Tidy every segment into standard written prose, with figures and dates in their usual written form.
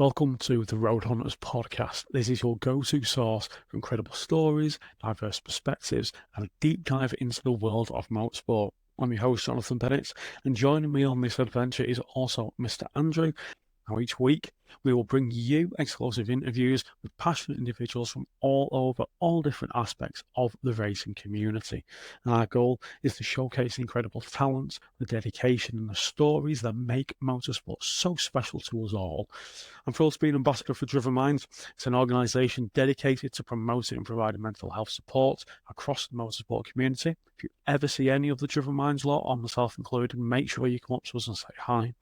Welcome to the Road Hunters podcast. This is your go-to source for incredible stories, diverse perspectives, and a deep dive into the world of motorsport. I'm your host, Jonathan Bennett, and joining me on this adventure is also Mr. Andrew. Now, each week, we will bring you exclusive interviews with passionate individuals from all over all different aspects of the racing community. And our goal is to showcase incredible talents, the dedication, and the stories that make motorsport so special to us all. I'm thrilled to be an ambassador for Driven Minds. It's an organisation dedicated to promoting and providing mental health support across the motorsport community. If you ever see any of the Driven Minds lot, or myself included, make sure you come up to us and say hi.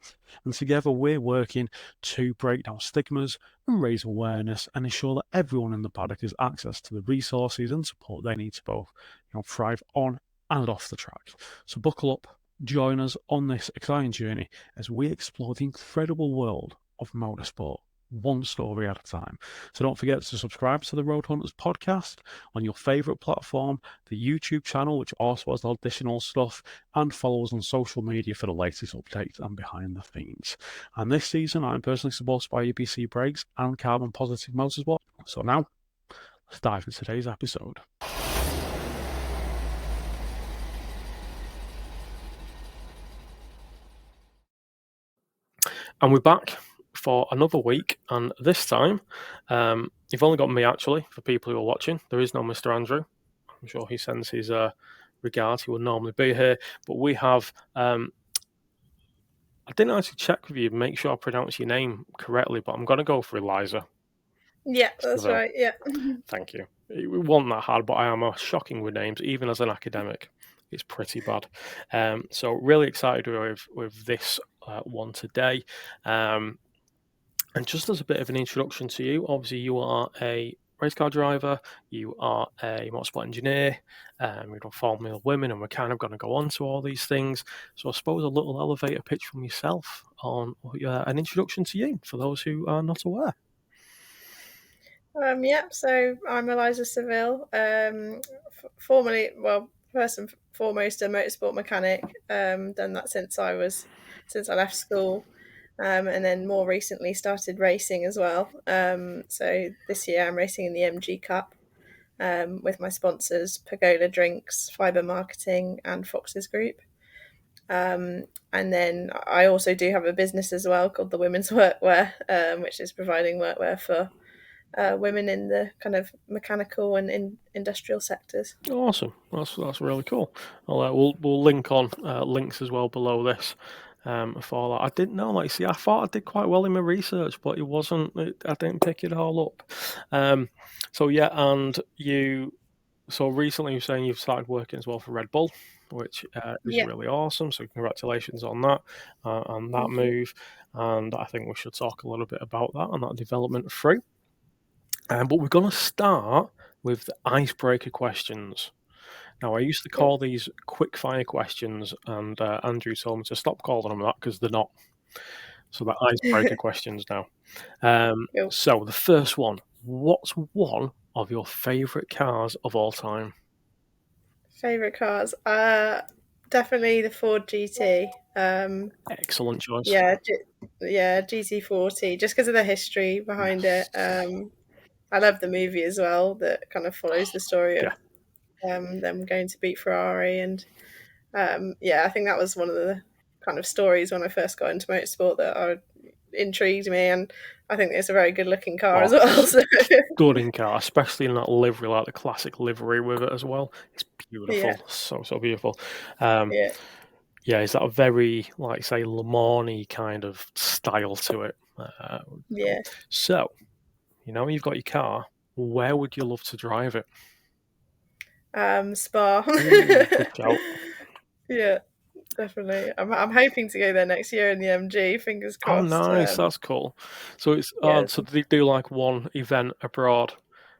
And together we're working to break down stigmas and raise awareness and ensure that everyone in the paddock has access to the resources and support they need to both thrive on and off the track. So buckle up, join us on this exciting journey as we explore the incredible world of motorsport, one story at a time. So don't forget to subscribe to the Road Hunters podcast on your favourite platform, the YouTube channel, which also has additional stuff, and follow us on social media for the latest updates and behind the scenes. And this season, I'm personally supported by UBC Brakes and Carbon Positive Motorsport. So now, let's dive into today's episode. And we're back for another week, and this time you've only got me, actually, for people who are watching. There is no Mr. Andrew. I'm sure he sends his regards. He would normally be here, but we have I didn't actually check with you, make sure I pronounce your name correctly, but I'm going to go for Eliza. Yeah, that's Seville. right, yeah. Thank you. It wasn't that hard, but I am shocking with names, even as an academic. It's pretty bad. So really excited with this one today. And just as a bit of an introduction to you, obviously you are a race car driver, you are a motorsport engineer, you've done Formula Women, and we're kind of going to go on to all these things. So I suppose a little elevator pitch from yourself on an introduction to you, for those who are not aware. So I'm Eliza Seville, formerly, first and foremost, a motorsport mechanic. Done that since I left school, and then more recently started racing as well. So this year I'm racing in the MG Cup with my sponsors, Pagola Drinks, Fibre Marketing, and Foxes Group. And then I also do have a business as well called the Women's Workwear, which is providing workwear for women in the kind of mechanical and industrial sectors. Awesome, that's really cool. We'll link on links as well below this for that. I didn't know, like, see, I thought I did quite well in my research, but it wasn't. I didn't pick it all up. So yeah, and you. So recently, you're saying you've started working as well for Red Bull, which is really awesome. So congratulations on that, on that move. And I think we should talk a little bit about that and that development through. But we're going to start with the icebreaker questions. Now, I used to call these quick fire questions, and Andrew told me to stop calling them that because they're not. So the icebreaker questions now. So the first one, what's one of your favourite cars of all time? Favourite cars? Definitely the Ford GT. Excellent choice. Yeah, GT40, just because of the history behind it. I love the movie as well, that kind of follows the story of them going to beat Ferrari. And I think that was one of the kind of stories when I first got into motorsport that intrigued me, and I think it's a very good looking car as well. So. Stunning car, especially in that livery, like the classic livery with it as well. It's beautiful, so beautiful. Is that a very, like, say, Le Mans-y kind of style to it? So, you've got your car. Where would you love to drive it? Spa. Good shout. Yeah, definitely. I'm hoping to go there next year in the MG. Fingers crossed. Oh, nice! That's cool. So it's so do they do like one event abroad,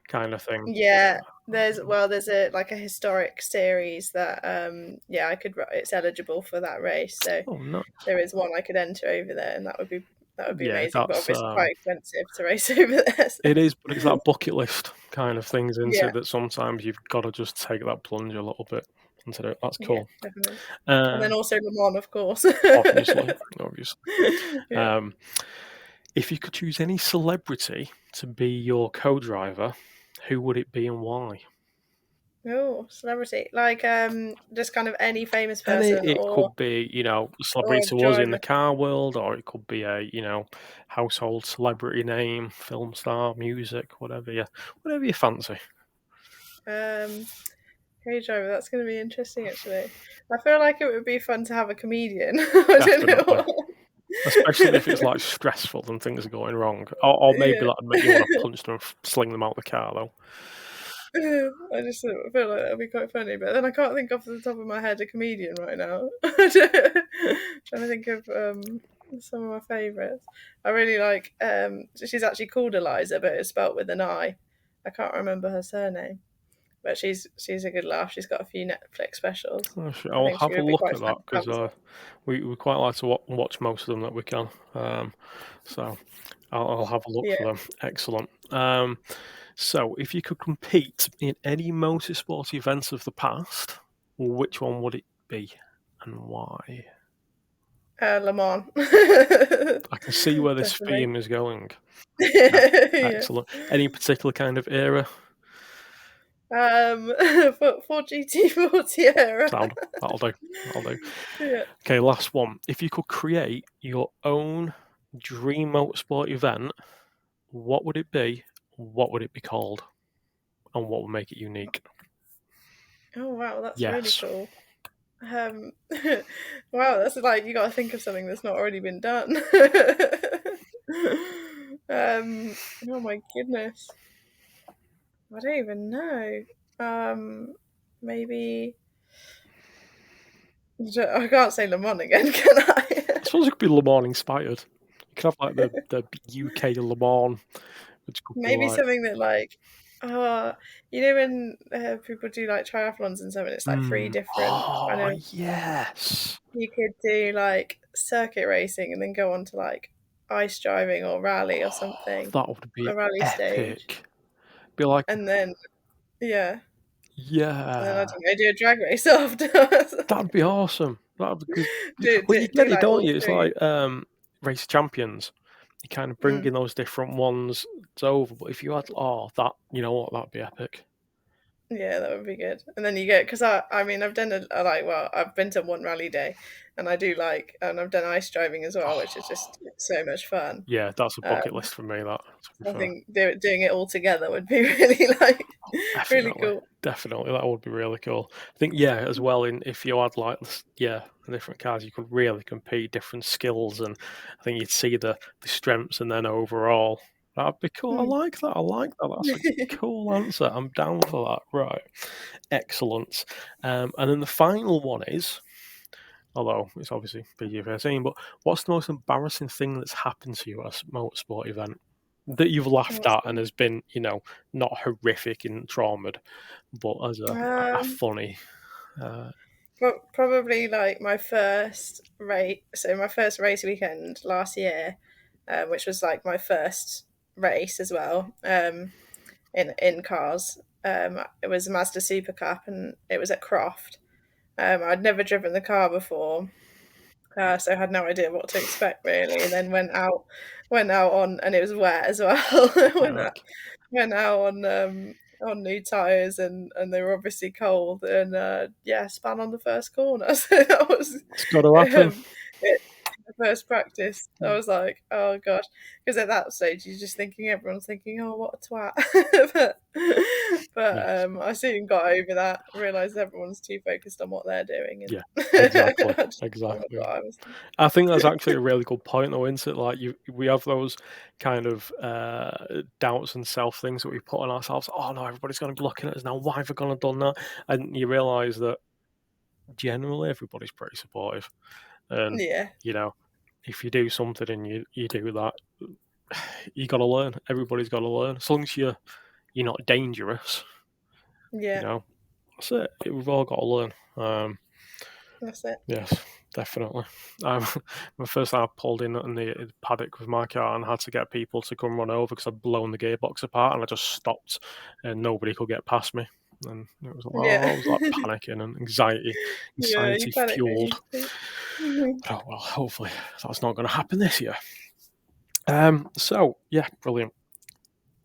kind of thing? Yeah, there's a historic series that it's eligible for that race. So nice. There is one I could enter over there, and that would be amazing. But obviously quite expensive to race over there. So. It is, but it's that bucket list kind of things, isn't it? That sometimes you've got to just take that plunge a little bit into it. That's cool. Yeah, definitely. And then also Le Mans, of course. obviously. If you could choose any celebrity to be your co-driver, who would it be and why? Oh, celebrity. Like just kind of any famous And person it could be, a or celebrity a to us in the driver. car world, or it could be a, household celebrity name, film star, music, whatever you fancy. Hey driver, that's going to be interesting actually. I feel like it would be fun to have a comedian. I don't Definitely. know. Especially if it's like stressful and things are going wrong. Or maybe Yeah. that'd make you want to punch them and sling them out the car though. I just feel like that'd be quite funny, but then I can't think off the top of my head a comedian right now. Trying to think of some of my favourites. I really like. She's actually called Eliza, but it's spelt with an I. I can't remember her surname, but she's a good laugh. She's got a few Netflix specials. I I'll think she have a would be look quite at fun that to because banter. we quite like to watch most of them that we can. So I'll have a look Yeah. for them. Excellent. So if you could compete in any motorsport event of the past, which one would it be and why? Le Mans. I can see where this Definitely. theme is going. Yeah, Yeah. excellent. Any particular kind of era? For GT40 era. Sound. That'll do. That'll do. Yeah. Okay, last one. If you could create your own dream motorsport event, what would it be? What would it be called? And what would make it unique? Oh wow, that's really Yes. cool. Um, wow, that's like you got to think of something that's not already been done. Oh my goodness, I don't even know. Maybe I can't say Le Mans again, can I? I suppose it could be Le Mans inspired. You could have like the UK Le Mans, which could be Maybe like, something that like, uh, you know when people do like triathlons and something, it's like three different kind oh of. yes, You could do like circuit racing and then go on to like ice driving or rally or oh, something, that would a be rally stage, epic. Be like, and then yeah, and then I yeah, don't know, do a drag race afterwards. that'd be awesome. That because do, well, do you do get it, like don't all you? It's three. like race champions. You kind of bring Mm. in those different ones over. But if you had, that, you know what, that'd be epic. Yeah, that would be good. And then you get because I mean I've done a like well I've been to one rally day, and I do like and I've done ice driving as well, which is Oh, just so much fun. yeah, that's a bucket Um, list for me. That, to be I fair. think doing it all together would be really like really Definitely, cool. definitely, that would be really cool. I think, yeah, as well. In if you had like, the different cars, you could really compete different skills, and I think you'd see the strengths, and then overall, that'd be cool. I Mm. like that. I like that. That's a cool answer. I'm down for that. Right, excellent. And then the final one is, although it's obviously PG-13, but what's the most embarrassing thing that's happened to you at a motorsport event that you've laughed at and has been, not horrific and traumaed, but as a Um, funny? Uh, Probably like my first race. So my first race weekend last year, which was like my first race as well. In cars. It was a Mazda Super Cup, and it was at Croft. I'd never driven the car before, so I had no idea what to expect really. And then went out on, and it was wet as well. Yuck. Went out on new tires, and they were obviously cold, and yeah, span on the first corner. So that was It's got to happen. it, the first practice. I was like, oh gosh, because at that stage you're just thinking everyone's thinking, oh what a twat. but Yes. I soon got over that, realised everyone's too focused on what they're doing, and Yeah. Exactly. I just got on with Exactly. what I was I think that's actually a really good point, though, isn't it? Like, we have those kind of doubts and self things that we put on ourselves. Oh no, everybody's going to be looking at us now. Why have I gone and done that? And you realise that generally everybody's pretty supportive. And yeah, you know, if you do something and you do that, you got to learn. Everybody's got to learn. As long as you're not dangerous, you yeah, know, that's it. We've all got to learn. that's it. Yes, definitely. Um, the first time I pulled in the paddock with my car and had to get people to come run over because I'd blown the gearbox apart, and I just stopped and nobody could get past me. And it was Yeah. I was like panicking and Yeah, you anxiety panic, don't fueled. you? Mhm. Oh well, hopefully that's not going to happen this year. So yeah, brilliant.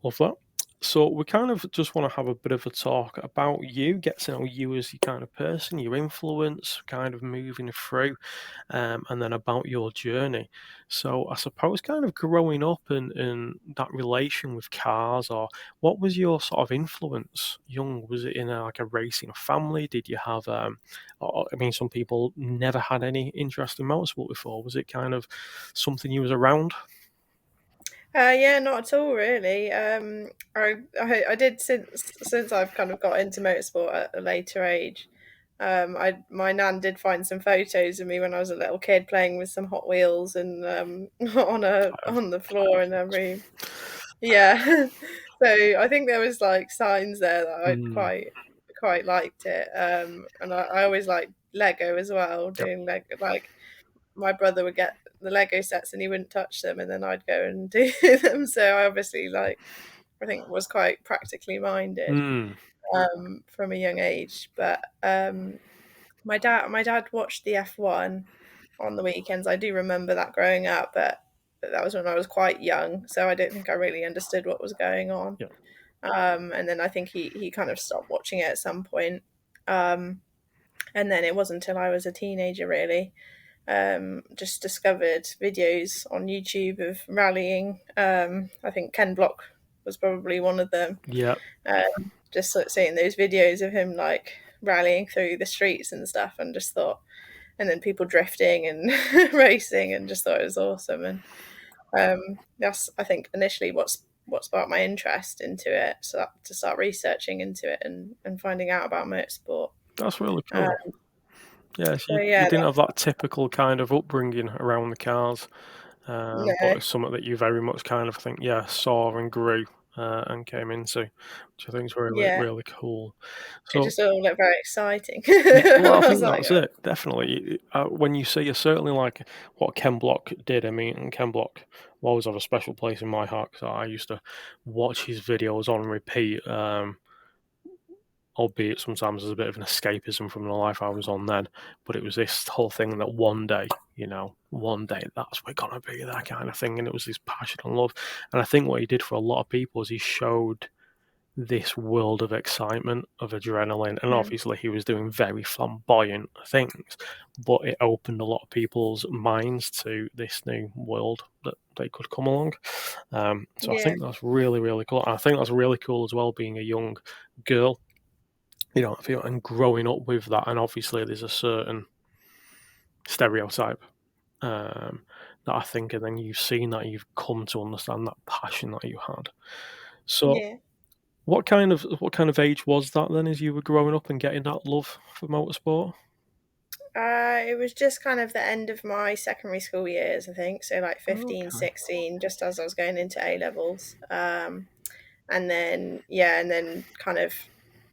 Love that. So we kind of just want to have a bit of a talk about you, get to know you as your kind of person, your influence, kind of moving through, and then about your journey. So I suppose kind of growing up and that relation with cars, or what was your sort of influence young? Was it in like a racing family? Did you have, or, I mean, some people never had any interest in motorsport before. Was it kind of something you was around? Yeah, not at all, really. I did since I've kind of got into motorsport at a later age. I my nan did find some photos of me when I was a little kid playing with some Hot Wheels and on the floor in her room. Yeah, so I think there was like signs there that I'd Mm, quite liked it. And I always liked Lego as well, yep. doing Lego like my brother would get the Lego sets and he wouldn't touch them, and then I'd go and do them. So I obviously I think was quite practically minded Mm, from a young age. But my dad watched the F1 on the weekends. I do remember that growing up, but that was when I was quite young, so I don't think I really understood what was going on. yeah. And then I think he kind of stopped watching it at some point. Um, and then it wasn't until I was a teenager really just discovered videos on YouTube of rallying. I think Ken Block was probably one of them. Yeah. Just sort of seeing those videos of him like rallying through the streets and stuff, and just thought, and then people drifting and racing, and just thought it was awesome. And that's I think initially what sparked my interest into it, so to start researching into it and finding out about motorsport. That's really Um, cool. Yes, so you yeah, didn't have that typical kind of upbringing around the cars, but no, it's something that you very much kind of think, yeah, saw and grew and came into, which I think is really, yeah, really cool. it So, just all looked very exciting. yeah, well, I I was think like, that's it, definitely. When you see, certainly like what Ken Block did, I mean, Ken Block will always have a special place in my heart because I used to watch his videos on repeat. Albeit sometimes as a bit of an escapism from the life I was on then. But it was this whole thing that one day that's we're gonna be that kind of thing, and it was this passion and love. And I think what he did for a lot of people is he showed this world of excitement, of adrenaline, and mm, obviously he was doing very flamboyant things, but it opened a lot of people's minds to this new world that they could come along. So I yeah, think that's really, really cool. I think that's really cool as well, being a young girl, I feel, and growing up with that, and obviously there's a certain stereotype um, that I think, and then you've seen that, you've come to understand that passion that you had. So, yeah. what kind of age was that then, as you were growing up and getting that love for motorsport? It was just kind of the end of my secondary school years, I think. So like 15, Okay. 16, just as I was going into A levels. And then, yeah, and then kind of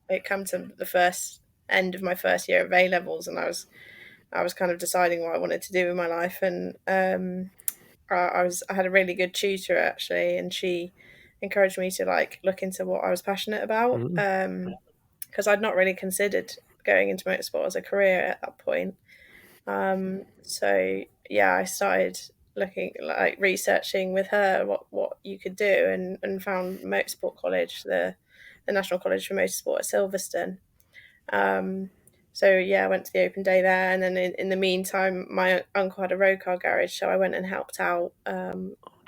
it come to the first end of my first year of A levels, and I was kind of deciding what I wanted to do in my life. And I had a really good tutor actually, and she encouraged me to like look into what I was passionate about. Mm, Because I'd not really considered going into motorsport as a career at that point. So yeah, I started looking like researching with her what you could do, and found Motorsport College, the National College for Motorsport at Silverstone. Um, so yeah, I went to the open day there, and then in the meantime, my uncle had a road car garage, so I went and helped out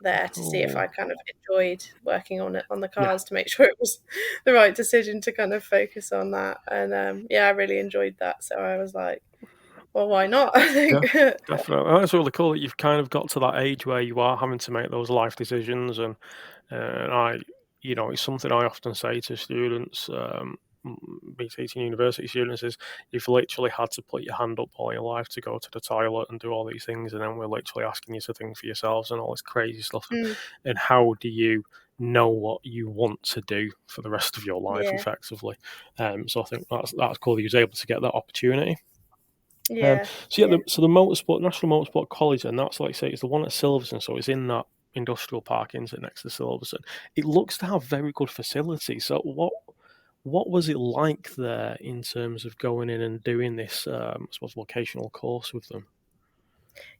there to see if cool. I kind of enjoyed working on the Yeah. cars to make sure it was the right decision to kind of focus on that. And yeah, I really enjoyed that, so I was like, well, why not? I Yeah, think. definitely. And that's really cool that you've kind of got to that age where you are having to make those life decisions, and it's something I often say to students, be teaching university students, is you've literally had to put your hand up all your life to go to the toilet and do all these things, and then we're literally asking you to think for yourselves and all this crazy stuff. Mm, And how do you know what you want to do for the rest of your life, yeah, effectively? So I think that's cool that you was able to get that opportunity. Um, yeah, so yeah, yeah. the motorsport National Motorsport College, and that's like I say, it's the one at Silverstone, so it's in that industrial park, isn't it, next to Silverstone. It looks to have very good facilities. So what was it like there in terms of going in and doing this, I suppose, vocational course with them?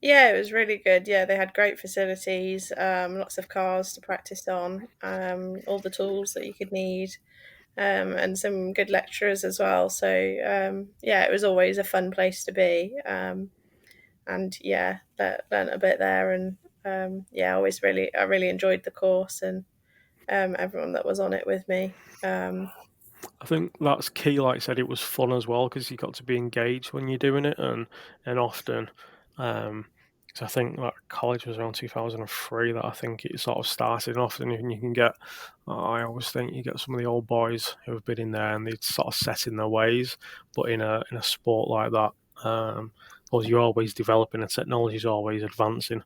Yeah, it was really good. Yeah, they had great facilities, lots of cars to practice on, all the tools that you could need, and some good lecturers as well. So yeah, it was always a fun place to be. And yeah, learned a bit there, and yeah, I really enjoyed the course and everyone that was on it with me. I think that's key. Like I said, it was fun as well because you got to be engaged when you're doing it, and often, um, 'cause I think that college was around 2003 that I think it sort of started. And often you can get, I always think you get some of the old boys who have been in there and they sort of set in their ways, but in a sport like that, well, you're always developing and technology is always advancing,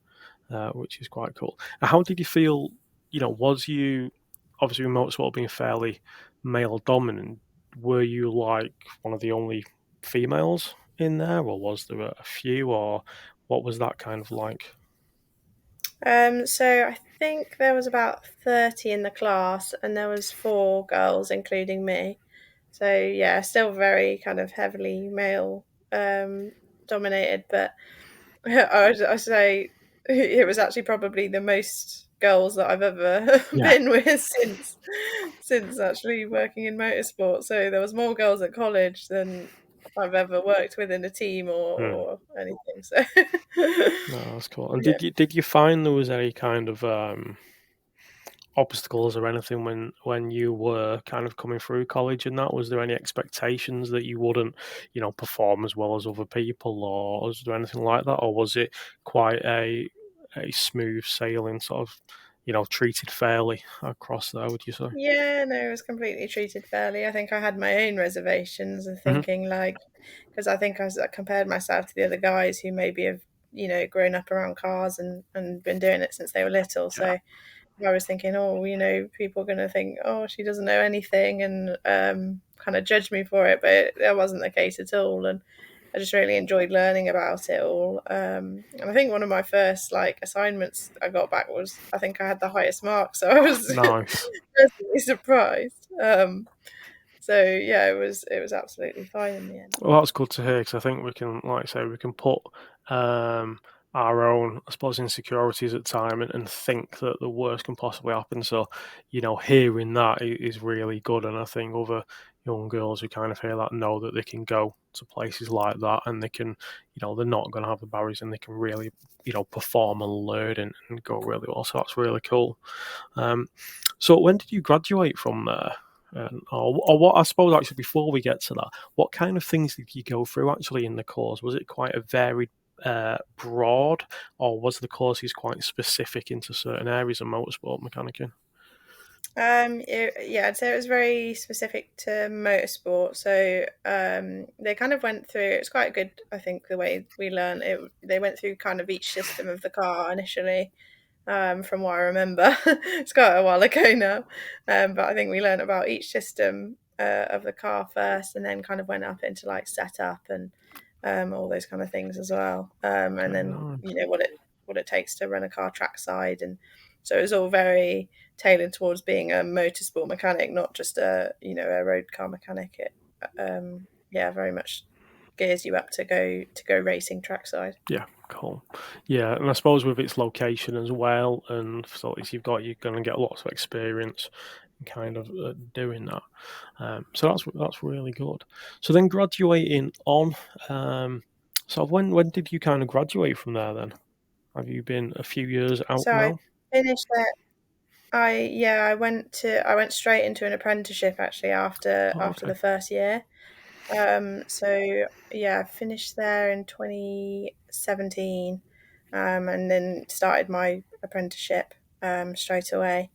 which is quite cool. How did you feel? Was you obviously with motorsport being fairly male dominant, were you like one of the only females in there, or was there a few, or what was that kind of like? So I think there was about 30 in the class, and there was four girls, including me. So yeah, still very kind of heavily male dominated, but I say it was actually probably the most girls that I've ever Yeah. been with since actually working in motorsport. So there was more girls at college than I've ever worked with in a team Mm. or anything. So No, that's cool. And yeah. did you find there was any kind of obstacles or anything when you were kind of coming through college and that? Was there any expectations that you wouldn't, perform as well as other people, or was there anything like that, or was it quite a smooth sailing sort of, treated fairly across there? Would you say? Yeah, no, it was completely treated fairly. I think I had my own reservations of Hmm. thinking like, because I think I compared myself to the other guys who maybe have, grown up around cars and been doing it since they were little. Yeah. So I was thinking, oh, people are going to think, oh, she doesn't know anything and kind of judge me for it. But that wasn't the case at all. And I just really enjoyed learning about it all. And I think one of my first like assignments I got back was I think I had the highest mark, so I was Nice. pleasantly surprised. So yeah, it was absolutely fine in the end. Well, that's good to hear because I think we can, like I say, we can put um, our own, I suppose, insecurities at time and think that the worst can possibly happen. So, hearing that is really good. And I think other young girls who kind of hear that know that they can go to places like that and they can, they're not going to have the barriers and they can really, perform and learn and go really well. So that's really cool. Um, so when did you graduate from there? Or what, I suppose, actually, before we get to that, what kind of things did you go through actually in the course? Was it quite a varied, broad, or was the courses quite specific into certain areas of motorsport mechanicing? Yeah, I'd say it was very specific to motorsport. So they kind of went through. It's quite good, I think, the way we learn it. They went through kind of each system of the car initially, from what I remember. It's quite a while ago now, but I think we learned about each system of the car first, and then kind of went up into like setup and all those kind of things as well. And Okay, then nice. what it takes to run a car trackside, and so it was all very tailored towards being a motorsport mechanic, not just a road car mechanic. It yeah, very much gears you up to go racing trackside. Yeah, cool. Yeah, and I suppose with its location as well and facilities you're going to get lots of experience in kind of doing that. So that's really good. So then graduating on, so when did you kind of graduate from there then? Have you been a few years out So I now? finished it. I went straight into an apprenticeship actually Oh, after okay. the first year. So yeah, I finished there in 2017, and then started my apprenticeship straight away.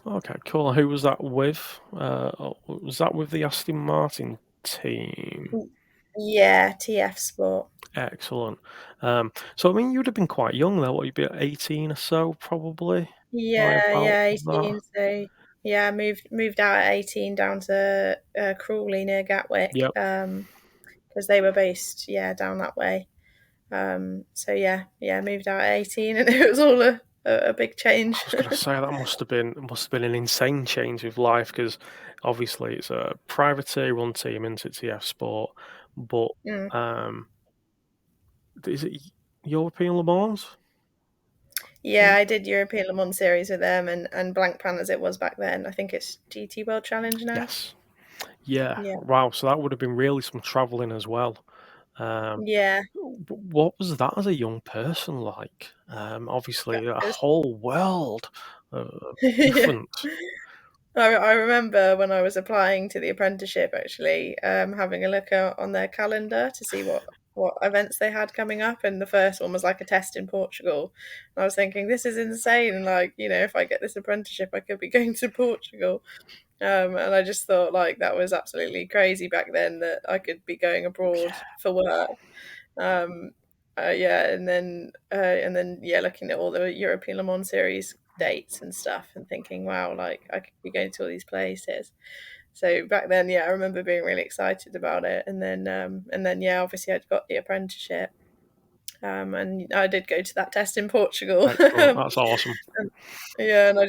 Okay, cool. Who was that with? Was that with the Aston Martin team? Yeah, TF Sport. Excellent. So I mean, you'd have been quite young there. What, you'd be at 18 or so, probably, by Yeah, about yeah, that. 18. So yeah, moved out at 18 down to Crawley near Gatwick, Yep. because they were based down that way. So yeah, moved out at 18, and it was all a big I change. was going to say that must have been an insane change of life because obviously it's a privateer-run team into TF Sport, but Mm. um, is it? European Le Mans? Yeah, I did European Le Mans series with them and Blank Pan as it was back then. I think it's GT World Challenge now. Yes. Yeah. Yeah. Wow. So that would have been really some travelling as well. Um, Yeah. what was that as a young person like? Obviously, a It was, whole world of yeah. difference. I remember when I was applying to the apprenticeship, actually, having a look on their calendar to see what events they had coming up, and the first one was like a test in Portugal. And I was thinking, this is insane. Like, if I get this apprenticeship, I could be going to Portugal. And I just thought like that was absolutely crazy back then that I could be going abroad for work. Um, yeah, and then yeah, looking at all the European Le Mans series dates and stuff, and thinking, wow, like I could be going to all these places. So back then, yeah, I remember being really excited about it, and then yeah, obviously I'd got the apprenticeship, and I did go to that test in Portugal. Excellent. That's awesome. And yeah, and I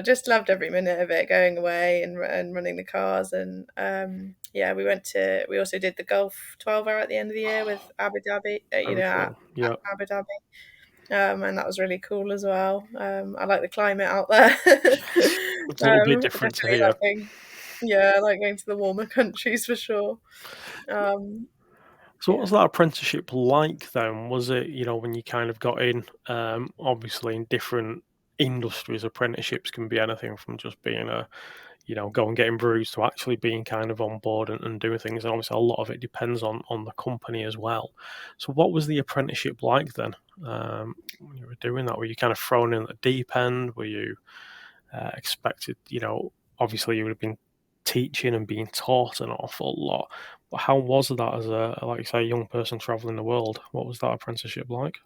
just loved every minute of it, going away and running the cars, and yeah, we also did the Gulf 12 hour at the end of the year with Abu Dhabi, Very cool. at Yeah. Abu Dhabi, and that was really cool as well. I like the climate out there. It's a little bit different to Definitely here. like going, yeah, I like going to the warmer countries for sure. Um, So what yeah. was that apprenticeship like then? Was it, when you kind of got in, obviously in different industries, apprenticeships can be anything from just being going getting bruised to actually being kind of on board and doing things. And obviously a lot of it depends on the company as well. So what was the apprenticeship like then? When you were doing that, were you kind of thrown in at the deep end? Were you expected, obviously you would have been teaching and being taught an awful lot. But how was that as like you say, a young person traveling the world? What was that apprenticeship like?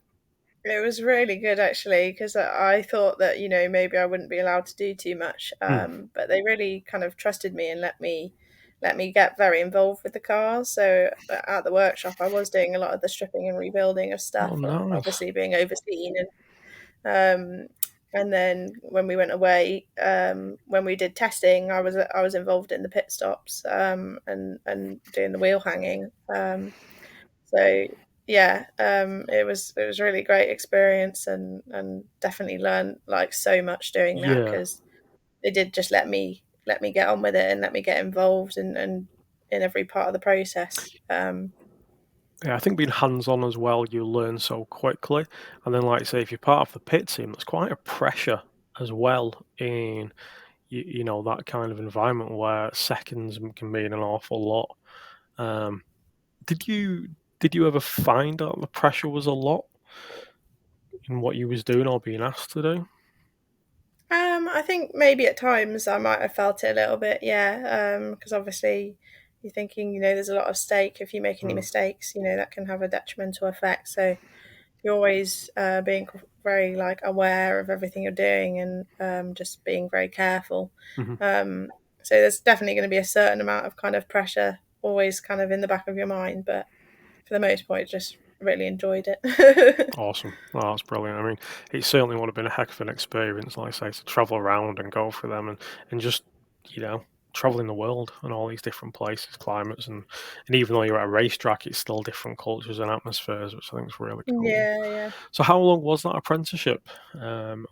It was really good actually because I thought that maybe I wouldn't be allowed to do too much, Mm. but they really kind of trusted me and let me get very involved with the cars. So at the workshop, I was doing a lot of the stripping and rebuilding of Oh, stuff, nice. obviously being overseen, and then when we went away, when we did testing, I was involved in the pit stops, and doing the wheel hanging. So yeah, it was really great experience, and definitely learned like so much doing that Yeah. because they did just let me get on with it and let me get involved and in every part of the process. Yeah, I think being hands-on as well, you learn so quickly. And then, like I say, if you're part of the pit team, there's quite a pressure as well in that kind of environment where seconds can mean an awful lot. Um, did you did you ever find that the pressure was a lot in what you was doing or being asked to do? I think maybe at times I might have felt it a little bit, yeah, because obviously you're thinking, there's a lot of stake. If you make any Mm, mistakes, that can have a detrimental effect. So you're always being very like aware of everything you're doing and just being very careful. mhm. Um, so there's definitely going to be a certain amount of kind of pressure always kind of in the back of your mind, but for the most part, just really enjoyed it. Awesome. Oh, that's brilliant. I mean, it certainly would have been a heck of an experience, like I say, to travel around and go for them and just, you know, traveling the world and all these different places, climates, and even though you're at a racetrack, it's still different cultures and atmospheres, which I think is really cool. Yeah, yeah. So how long was that apprenticeship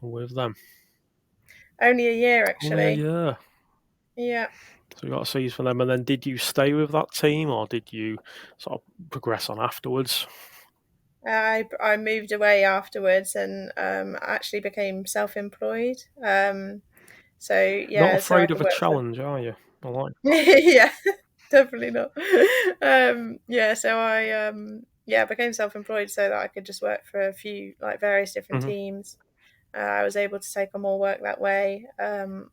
with them? Only a year Only a actually. year. Yeah. So you got seas for them, and then did you stay with that team, or did you sort of progress on afterwards? I moved away afterwards and actually became self-employed. So Not yeah, so I afraid of could a work for challenge, are you? I like that. yeah, definitely not. Yeah, so I yeah, became self-employed so that I could just work for a few like various different Hmm. teams. I was able to take on more work that way.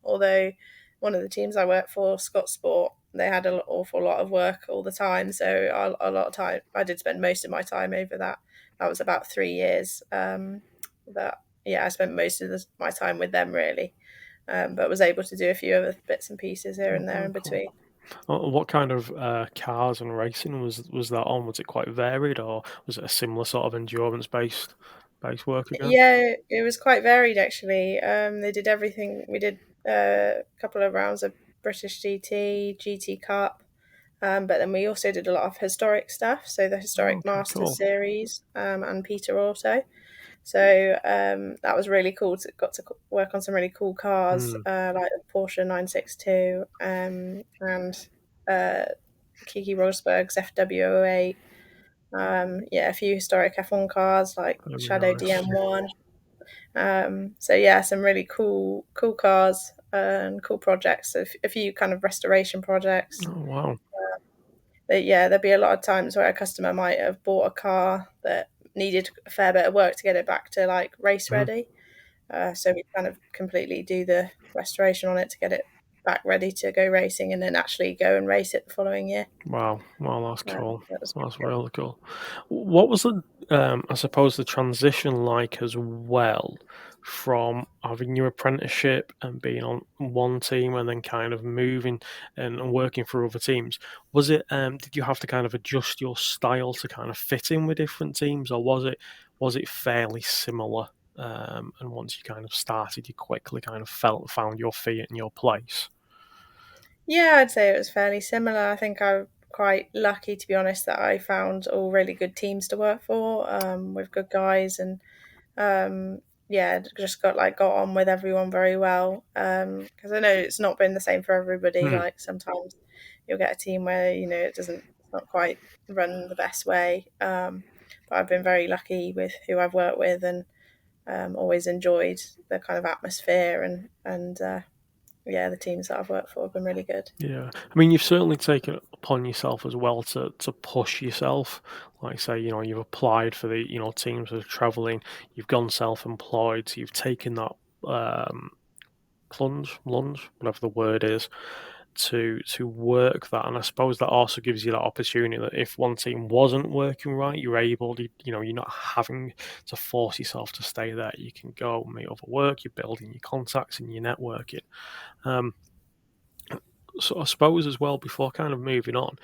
Although one of the teams I worked for, Scott Sport, they had an awful lot of work all the time. So a lot of time, I did spend most of my time over that. That was about 3 years. That yeah, I spent most of my time with them really, but was able to do a few other bits and pieces here Oh, and there very in cool. between. What kind of cars and racing was that on? Was it quite varied, or was it a similar sort of endurance based work again? Yeah, it was quite varied actually. They did everything. We did a couple of rounds of British GT, GT Cup, But then we also did a lot of historic stuff, so the Oh, Historic okay, Masters cool. series and Peter Auto. So that was really cool. Got to work on some really cool cars, like the Porsche 962 and Kiki Rosberg's FW08. Yeah, a few historic F1 cars like Very Shadow nice. DM1. So yeah, some really cool cars and cool projects. So a few kind of restoration projects. Oh, wow. But yeah, there'd be a lot of times where a customer might have bought a car that needed a fair bit of work to get it back to like race Mhm. ready. So we kind of completely do the restoration on it to get it back ready to go racing, and then actually go and race it the following year. Wow, wow, that's cool. That was That's really really cool. What was the, I suppose, the transition like as well from having your apprenticeship and being on one team and then kind of moving and working for other teams? Was it, did you have to kind of adjust your style to kind of fit in with different teams, or was it fairly similar? And once you kind of started, you quickly kind of found your feet and your place. Yeah, I'd say it was fairly similar. I think I'm quite lucky, to be honest, that I found all really good teams to work for, with good guys, and yeah, just got on with everyone very well. Because I know it's not been the same for everybody. Hmm. Like sometimes you'll get a team where it's not quite run the best way. But I've been very lucky with who I've worked with, and always enjoyed the kind of atmosphere, and yeah, the teams that I've worked for have been really good. Yeah, I mean, you've certainly taken it upon yourself as well to push yourself. Like say, you've applied for the teams that are traveling. You've gone self-employed. So you've taken that um, plunge, lunge, whatever the word is, to work that. And I suppose that also gives you that opportunity that if one team wasn't working right, you're able to, you're not having to force yourself to stay there. You can go meet other work. You're building your contacts and your networking. Um, so I suppose as well, before kind of moving on,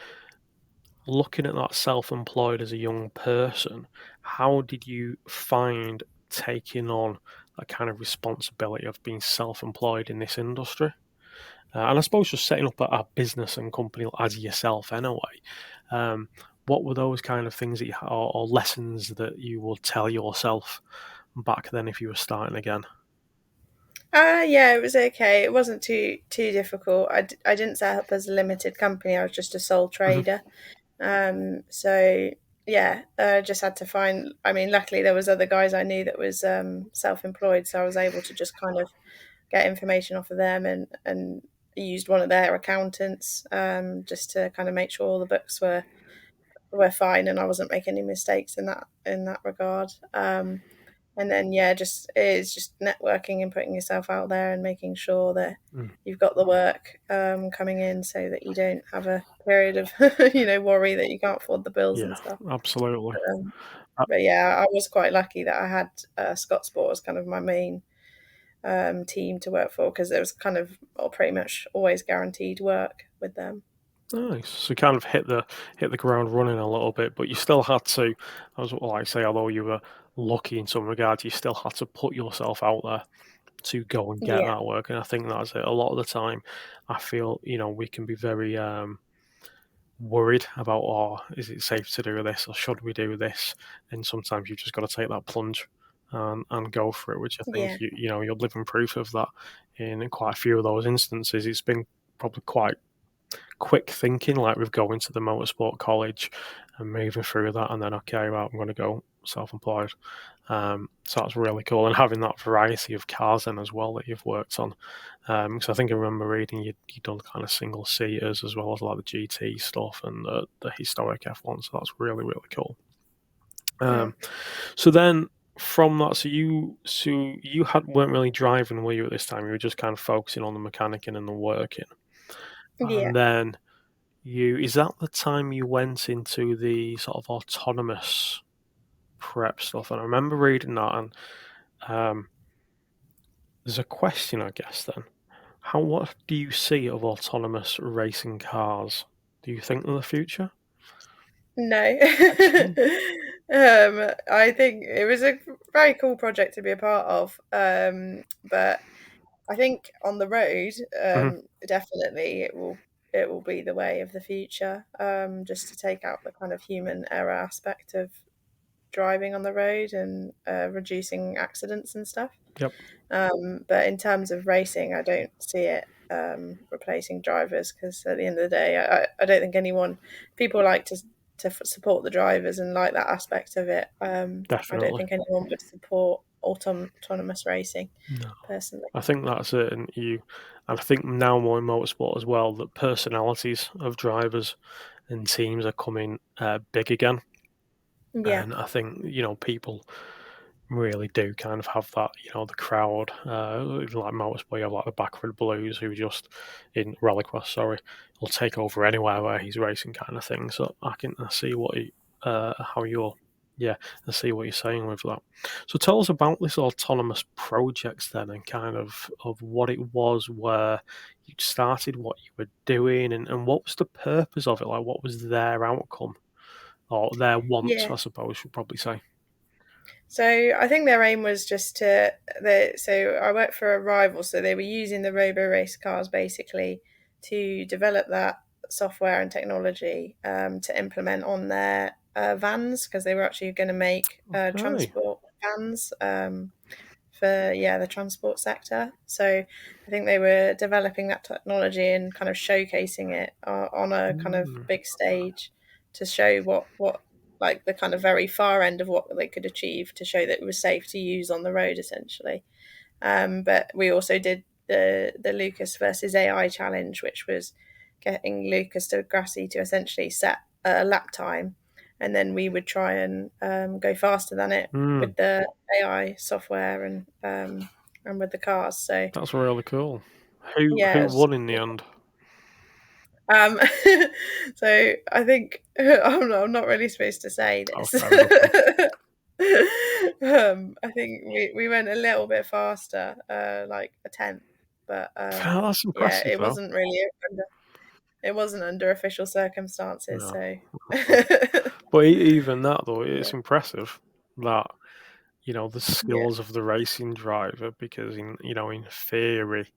looking at that self-employed as a young person, how did you find taking on that kind of responsibility of being self-employed in this industry? And I suppose just setting up a business and company as yourself anyway. Um, what were those kind of things that or lessons that you would tell yourself back then if you were starting again? Yeah, it was okay. It wasn't too difficult. I didn't set up as a limited company. I was just a sole Hmm. trader. So yeah, just had to find. I mean, luckily there was other guys I knew that was self-employed, so I was able to just kind of get information off of them, and used one of their accountants just to kind of make sure all the books were fine and I wasn't making any mistakes in that regard. And then yeah, just it's just networking and putting yourself out there and making sure that Mm. you've got the work coming in, so that you don't have a period of worry that you can't afford the bills Yeah, and stuff. absolutely. Um, Uh, but yeah, I was quite lucky that I had Scott Sport as kind of my main team to work for, because there was kind of pretty much always guaranteed work with them. Nice. So you kind of hit the ground running a little bit, but you still had to, as well, I say, although you were lucky in some regards, you still had to put yourself out there to go and get Yeah, that work. And I think that's it. A lot of the time, I feel we can be very worried about, oh, is it safe to do this or should we do this? And sometimes you've just got to take that plunge and go for it, which I think yeah, you're living proof of that in quite a few of those instances. It's been probably quite quick thinking, like with going to the motorsport college and moving through that, and then okay, well, I'm going to go self-employed. So that's really cool, and having that variety of cars then as well that you've worked on. Because I think I remember reading you've done kind of single seaters as well as like the GT stuff and the historic F1. So that's really really cool. mm. Um, so then from that, so you had weren't really driving, were you, at this time? You were just kind of focusing on the mechanicing and the working, Yeah. and then is that the time you went into the sort of autonomous prep stuff? And I remember reading that, and um, there's a question, I guess. Then, what do you see of autonomous racing cars? Do you think they're the future? No. Excellent. I think it was a very cool project to be a part of. But I think on the road, Hmm. definitely it will. it will be the way of the future, just to take out the kind of human error aspect of driving on the road and reducing accidents and stuff. Yep. But in terms of racing, I don't see it replacing drivers, because at the end of the day, I don't think people like to support the drivers and like that aspect of it. I don't Definitely. think anyone would support autonomous racing, No. personally. I think that's it, and I think now more in motorsport as well that personalities of drivers and teams are coming big again, Yeah, and I think people really do kind of have that, the crowd, like motorsport, you have like the Backford Blues who just in Rallycross, sorry, will take over anywhere where he's racing kind of thing. So I see how you're, yeah, I see what you're saying with that. So tell us about this autonomous projects then, and kind of what it was, where you started, what you were doing, and what was the purpose of it? Like, what was their outcome or their wants, yeah. I suppose, should probably say. So I think their aim was just so I worked for a rival, so they were using the robo race cars basically to develop that software and technology, to implement on their vans, because they were actually going to make Okay. transport vans, for the transport sector. So I think they were developing that technology and kind of showcasing it on a kind of Mm. big stage, to show what like the kind of very far end of what they could achieve, to show that it was safe to use on the road, essentially. But we also did the Lucas versus AI challenge, which was getting Lucas to Grassi to essentially set a lap time, and then we would try and go faster than it Mm. with the AI software and with the cars. So That's really cool. Who yeah, who won in the end? um, so I think I'm not really supposed to say Oh, this. fair enough then. I think we went a little bit faster, like a tenth, but That's yeah, impressive though. it wasn't under official circumstances. No, So that's not. But even that though, yeah, it's impressive that the yeah, skills of the racing driver, because in theory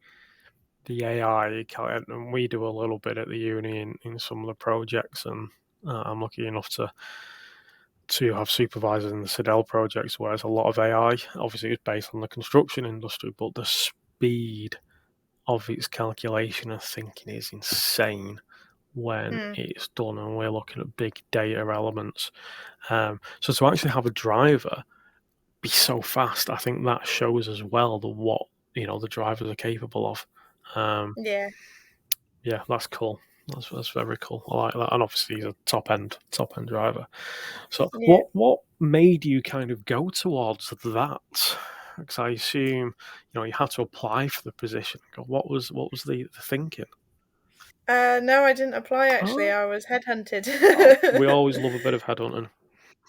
the AI can, and we do a little bit at the uni in some of the projects, and I'm lucky enough to have supervisors in the Sidel projects where there's a lot of AI. Obviously, it's based on the construction industry, but the speed of its calculation and thinking is insane when mm, it's done, and we're looking at big data elements. So to actually have a driver be so fast, I think that shows as well what the drivers are capable of. Um, yeah, yeah, that's cool. That's very cool. I like that, and obviously he's a top end driver. So yeah. what made you kind of go towards that? Because I assume you had to apply for the position. What was the thinking? No, I didn't apply actually. Oh, I was headhunted. oh, we always love a bit of headhunting.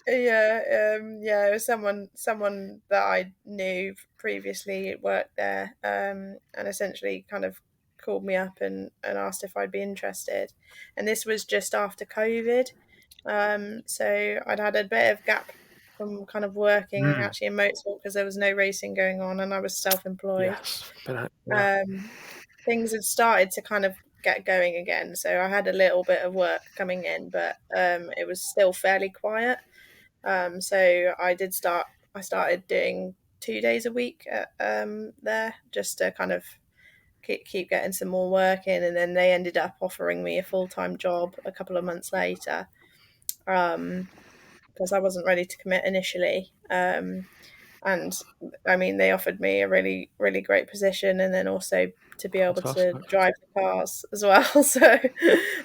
Yeah, it was someone that I knew previously worked there, and essentially kind of called me up and asked if I'd be interested. And this was just after COVID, so I'd had a bit of gap from kind of working Mm, actually in motorsport, because there was no racing going on, and I was self-employed. yes, but yeah, Um, Things had started to kind of get going again, so I had a little bit of work coming in, but it was still fairly quiet. So I started doing 2 days a week there, just to kind of keep getting some more work in. And then they ended up offering me a full-time job a couple of months later, um, because I wasn't ready to commit initially. And I mean, they offered me a really, really great position, and then also to be able to fantastic. drive the cars as well. So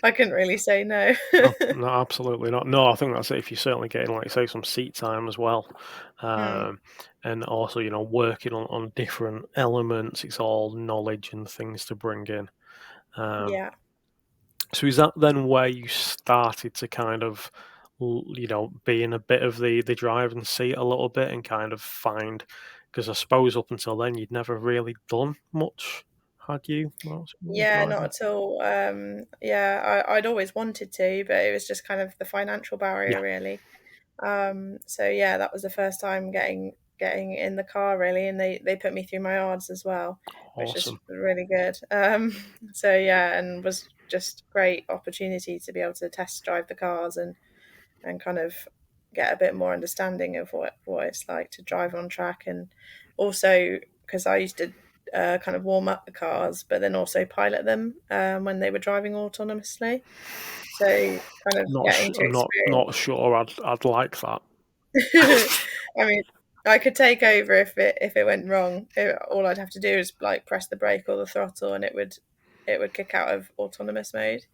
I couldn't really say no. No, no, absolutely not. No, I think that's it. If you're certainly getting, like, say, some seat time as well, Mm, um, and also, working on different elements, it's all knowledge and things to bring in. Um, yeah. so is that then where you started to kind of, be in a bit of the driving seat a little bit and kind of find, because I suppose up until then you'd never really done much, had you? Well, Yeah, not driving. at all. I'd always wanted to, but it was just kind of the financial Yeah. barrier, really. So yeah, that was the first time getting in the car, really, and they put me through my odds as well. which is Awesome. really good. So yeah, and was just great opportunity to be able to test drive the cars and kind of get a bit more understanding of what it's like to drive on track, and also because I used to kind of warm up the cars, but then also pilot them when they were driving autonomously. So kind of getting to experience. Not sure I'd like that. I mean, I could take over if it went wrong. All I'd have to do is like press the brake or the throttle, and it would kick out of autonomous mode.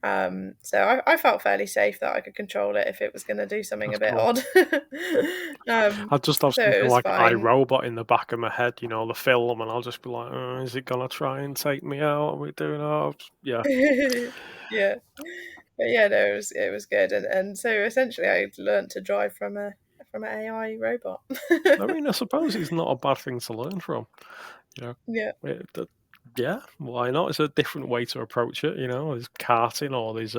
So I felt fairly safe that I could control it if it was going to do something That's a bit cool. odd. I'd just have So it something was like fine. iRobot in the back of my head, you know, the film, and I'll just be like, is it gonna try and take me out? Are we doing that? Yeah. Yeah, but yeah, no, it was good, and so essentially I learned to drive from an AI robot. I mean, I suppose it's not a bad thing to learn from. You know, Yeah. yeah, why not? It's a different way to approach it. You know, there's karting or there's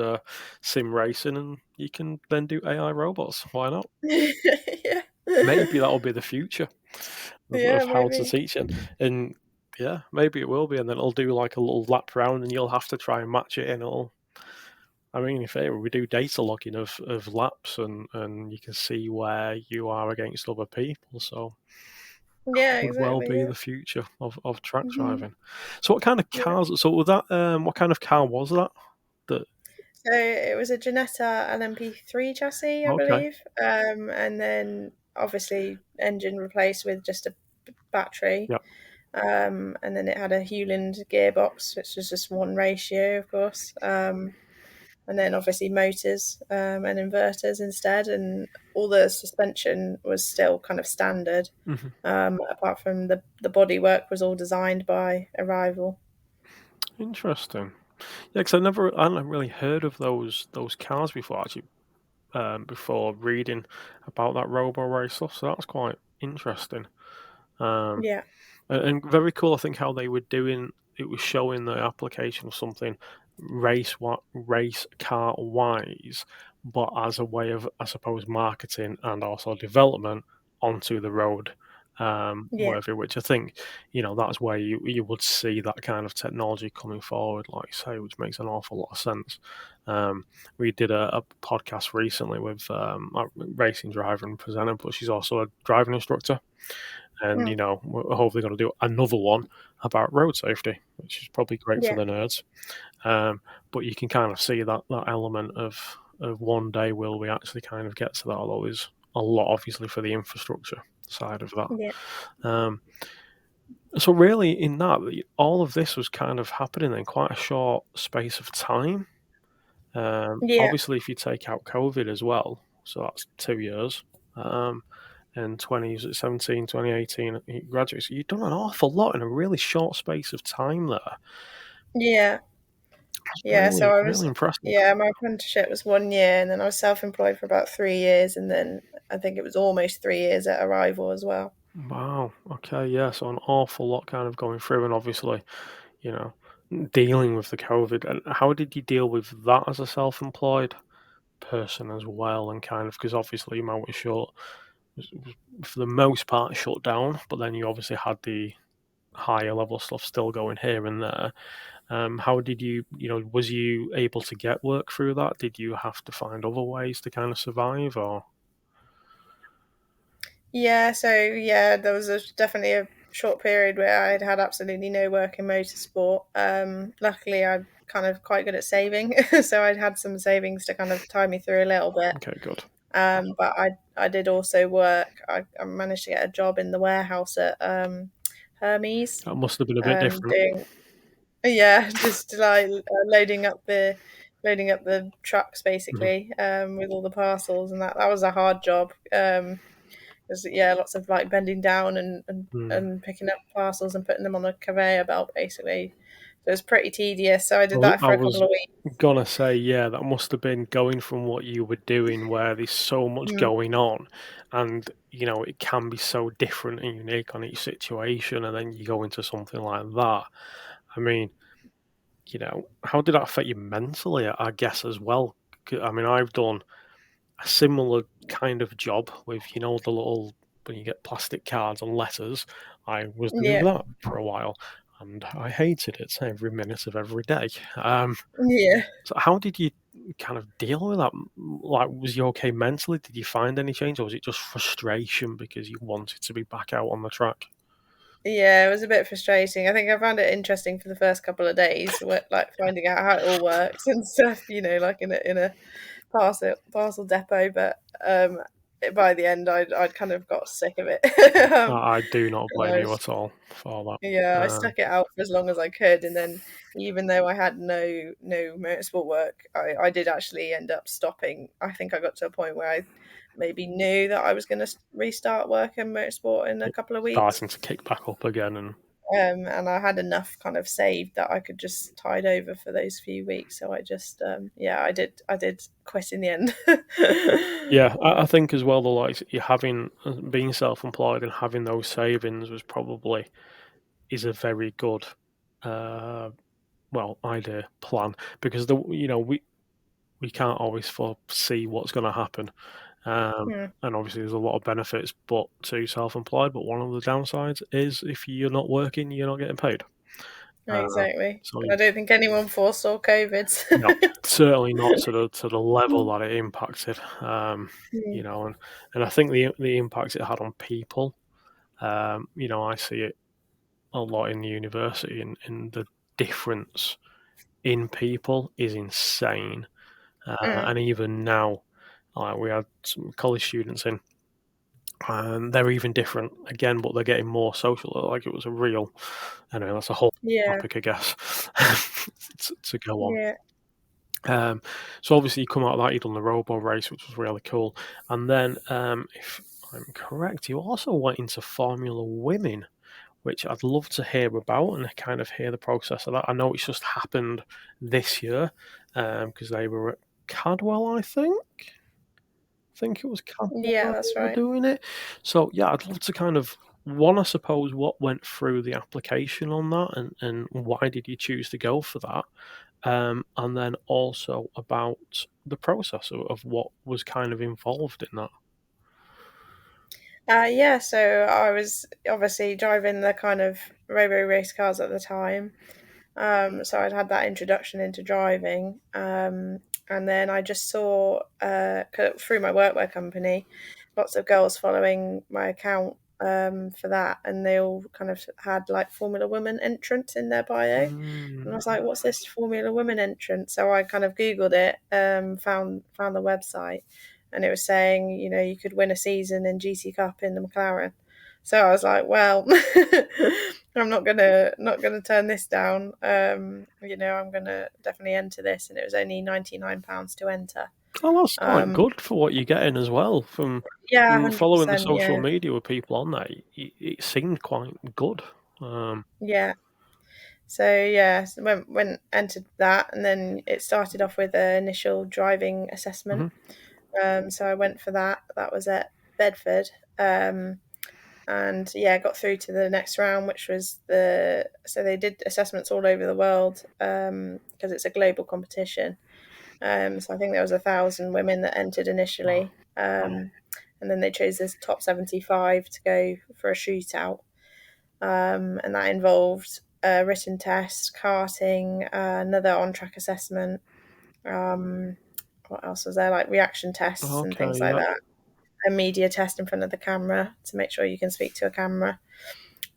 sim racing, and you can then do AI robots. Why not? Yeah. Maybe that'll be the future of Yeah, how to maybe. teach it. And yeah, maybe it will be. And then it'll do like a little lap round, and you'll have to try and match it in. I mean, if ever we do data logging of laps, and you can see where you are against other people. So Yeah, could well exactly. be Yeah. the future of track Hmm. driving. So what kind of Yeah. cars, so was that, what kind of car was that? That So it was a Janetta LMP3 chassis, I okay, believe, and then obviously engine replaced with just a battery, yeah, and then it had a Hewland gearbox, which was just one ratio, of course, and then obviously motors and inverters instead, and all the suspension was still kind of standard, mhm, apart from the bodywork was all designed by Arrival. interesting. Yeah, because I hadn't really heard of those cars before actually, before reading about that robo race stuff, so that's quite interesting. Um Yeah, And very cool, I think, how they were doing it was showing the application of something race car wise, but as a way of, I suppose, marketing and also development onto the road, yeah, worthy, which I think, you know, that's where you would see that kind of technology coming forward, like you say, which makes an awful lot of sense. Um, we did a podcast recently with a racing driver and presenter, but she's also a driving instructor, and mm, you know we're hopefully going to do another one about road safety, which is probably great for yeah, the nerds. But you can kind of see that element of one day will we actually kind of get to that, although there's a lot obviously for the infrastructure side of yeah, that. So really, in that, all of this was kind of happening in quite a short space of time. yeah. Obviously, if you take out COVID as well, so that's 2 years. Um, and 2017, 2018, he graduated. So you've done an awful lot in a really short space of time there. Yeah. That's Yeah, so I really was, impressive. yeah, my apprenticeship was 1 year, and then I was self-employed for about 3 years, and then I think it was almost 3 years at Arrival as well. Wow. Okay. Yeah. So an awful lot kind of going through, and obviously, you know, dealing with the COVID. And how did you deal with that as a self-employed person as well? And kind of because obviously your mouth was shut, was for the most part shut down, but then you obviously had the higher level stuff still going here and there. How did you know, was you able to get work through that? Did you have to find other ways to kind of survive, or Yeah, so yeah, there was definitely a short period where I'd had absolutely no work in motorsport. Luckily, I'm kind of quite good at saving, so I'd had some savings to kind of tie me through a little bit. okay, good. But I did also work. I managed to get a job in the warehouse at Hermes, That must have been a bit different. doing, yeah, just like loading up the trucks Mhm. basically, with all the parcels, and that was a hard job. There's, yeah, lots of like bending down Mm. and picking up parcels and putting them on a conveyor belt basically. So it was pretty tedious. So I did that I for a couple was of weeks. gonna say, yeah, that must have been going from what you were doing, where there's so much Mm, going on, and you know it can be so different and unique on each situation, and then you go into something like that. I mean, you know, how did that affect you mentally? I guess as well. I mean, I've done a similar kind of job with, you know, the little when you get plastic cards and letters I was doing Yeah. that for a while, and I hated it every minute of every day. Yeah. So how did you kind of deal with that? Like, was you okay mentally? Did you find any change, or was it just frustration because you wanted to be back out on the track? Yeah, it was a bit frustrating. I think I found it interesting for the first couple of days, like finding out how it all works and stuff, like in a parcel depot. But by the end, I'd kind of got sick of it. I do not And blame you at all for that. yeah, I stuck it out for as long as I could, and then even though I had no motorsport work, I did actually end up stopping. I think I got to a point where I maybe knew that I was going to restart work in motorsport in a couple of weeks. Starting to kick back up again, and And I had enough kind of saved that I could just tide over for those few weeks. So I just, yeah, I did quit in the end. yeah, I think as well, the like you having being self-employed and having those savings was probably is a very good, uh, well, idea plan because we can't always foresee what's going to happen. Hmm, And obviously, there's a lot of benefits, but to self-employed. But one of the downsides is if you're not working, you're not getting paid. exactly. So And I don't think anyone foresaw COVID. no, certainly not to the level that it impacted. Hmm, And I think the impact it had on people. I see it a lot in the university, and the difference in people is insane. mm, And even now, like we had some college students in, and they're even different again, but they're getting more social. Like it was a real, anyway, that's a whole yeah, topic, I guess, to go on. yeah, So obviously you come out of that, you done the robo race, which was really cool, and then if I'm correct, you also went into Formula Women, which I'd love to hear about and kind of hear the process of that. I know it's just happened this year because they were at Cadwell, I think. I think it was Cadwell yeah. where they That's were right. doing it. So yeah, I'd love to kind of one, I suppose, what went through the application on that, and why did you choose to go for that? And then also about the process of what was kind of involved in that. Yeah, so I was obviously driving the kind of robo race cars at the time. So I'd had that introduction into driving. And then I just saw through my workwear company, lots of girls following my account for that, and they all kind of had like Formula Women entrance in their bio. And I Mm. was like, "What's this Formula Women entrance?" So I kind of Googled it, found the website, and it was saying, you could win a season in GT Cup in the McLaren. So I was like, well, I'm not gonna turn this down. I'm gonna definitely enter this, and it was only £99 to enter. Oh, that's quite Um, good for what you're getting as well yeah, from following the 100%. social Yeah, media with people on there. It seemed quite good. yeah. So yeah, so went entered that, and then it started off with an initial driving assessment. Mhm. So I went for that. That was at Bedford. And yeah, got through to the next round, which was so they did assessments all over the world because it's a global competition. So I think there was 1,000 women that entered Oh, initially, and then they chose this top 75 to go for a shootout, and that involved a written test, karting, another on-track assessment. Um, what else was there? Like reaction tests and okay, things like yeah. that. A media test in front of the camera to make sure you can speak to a camera.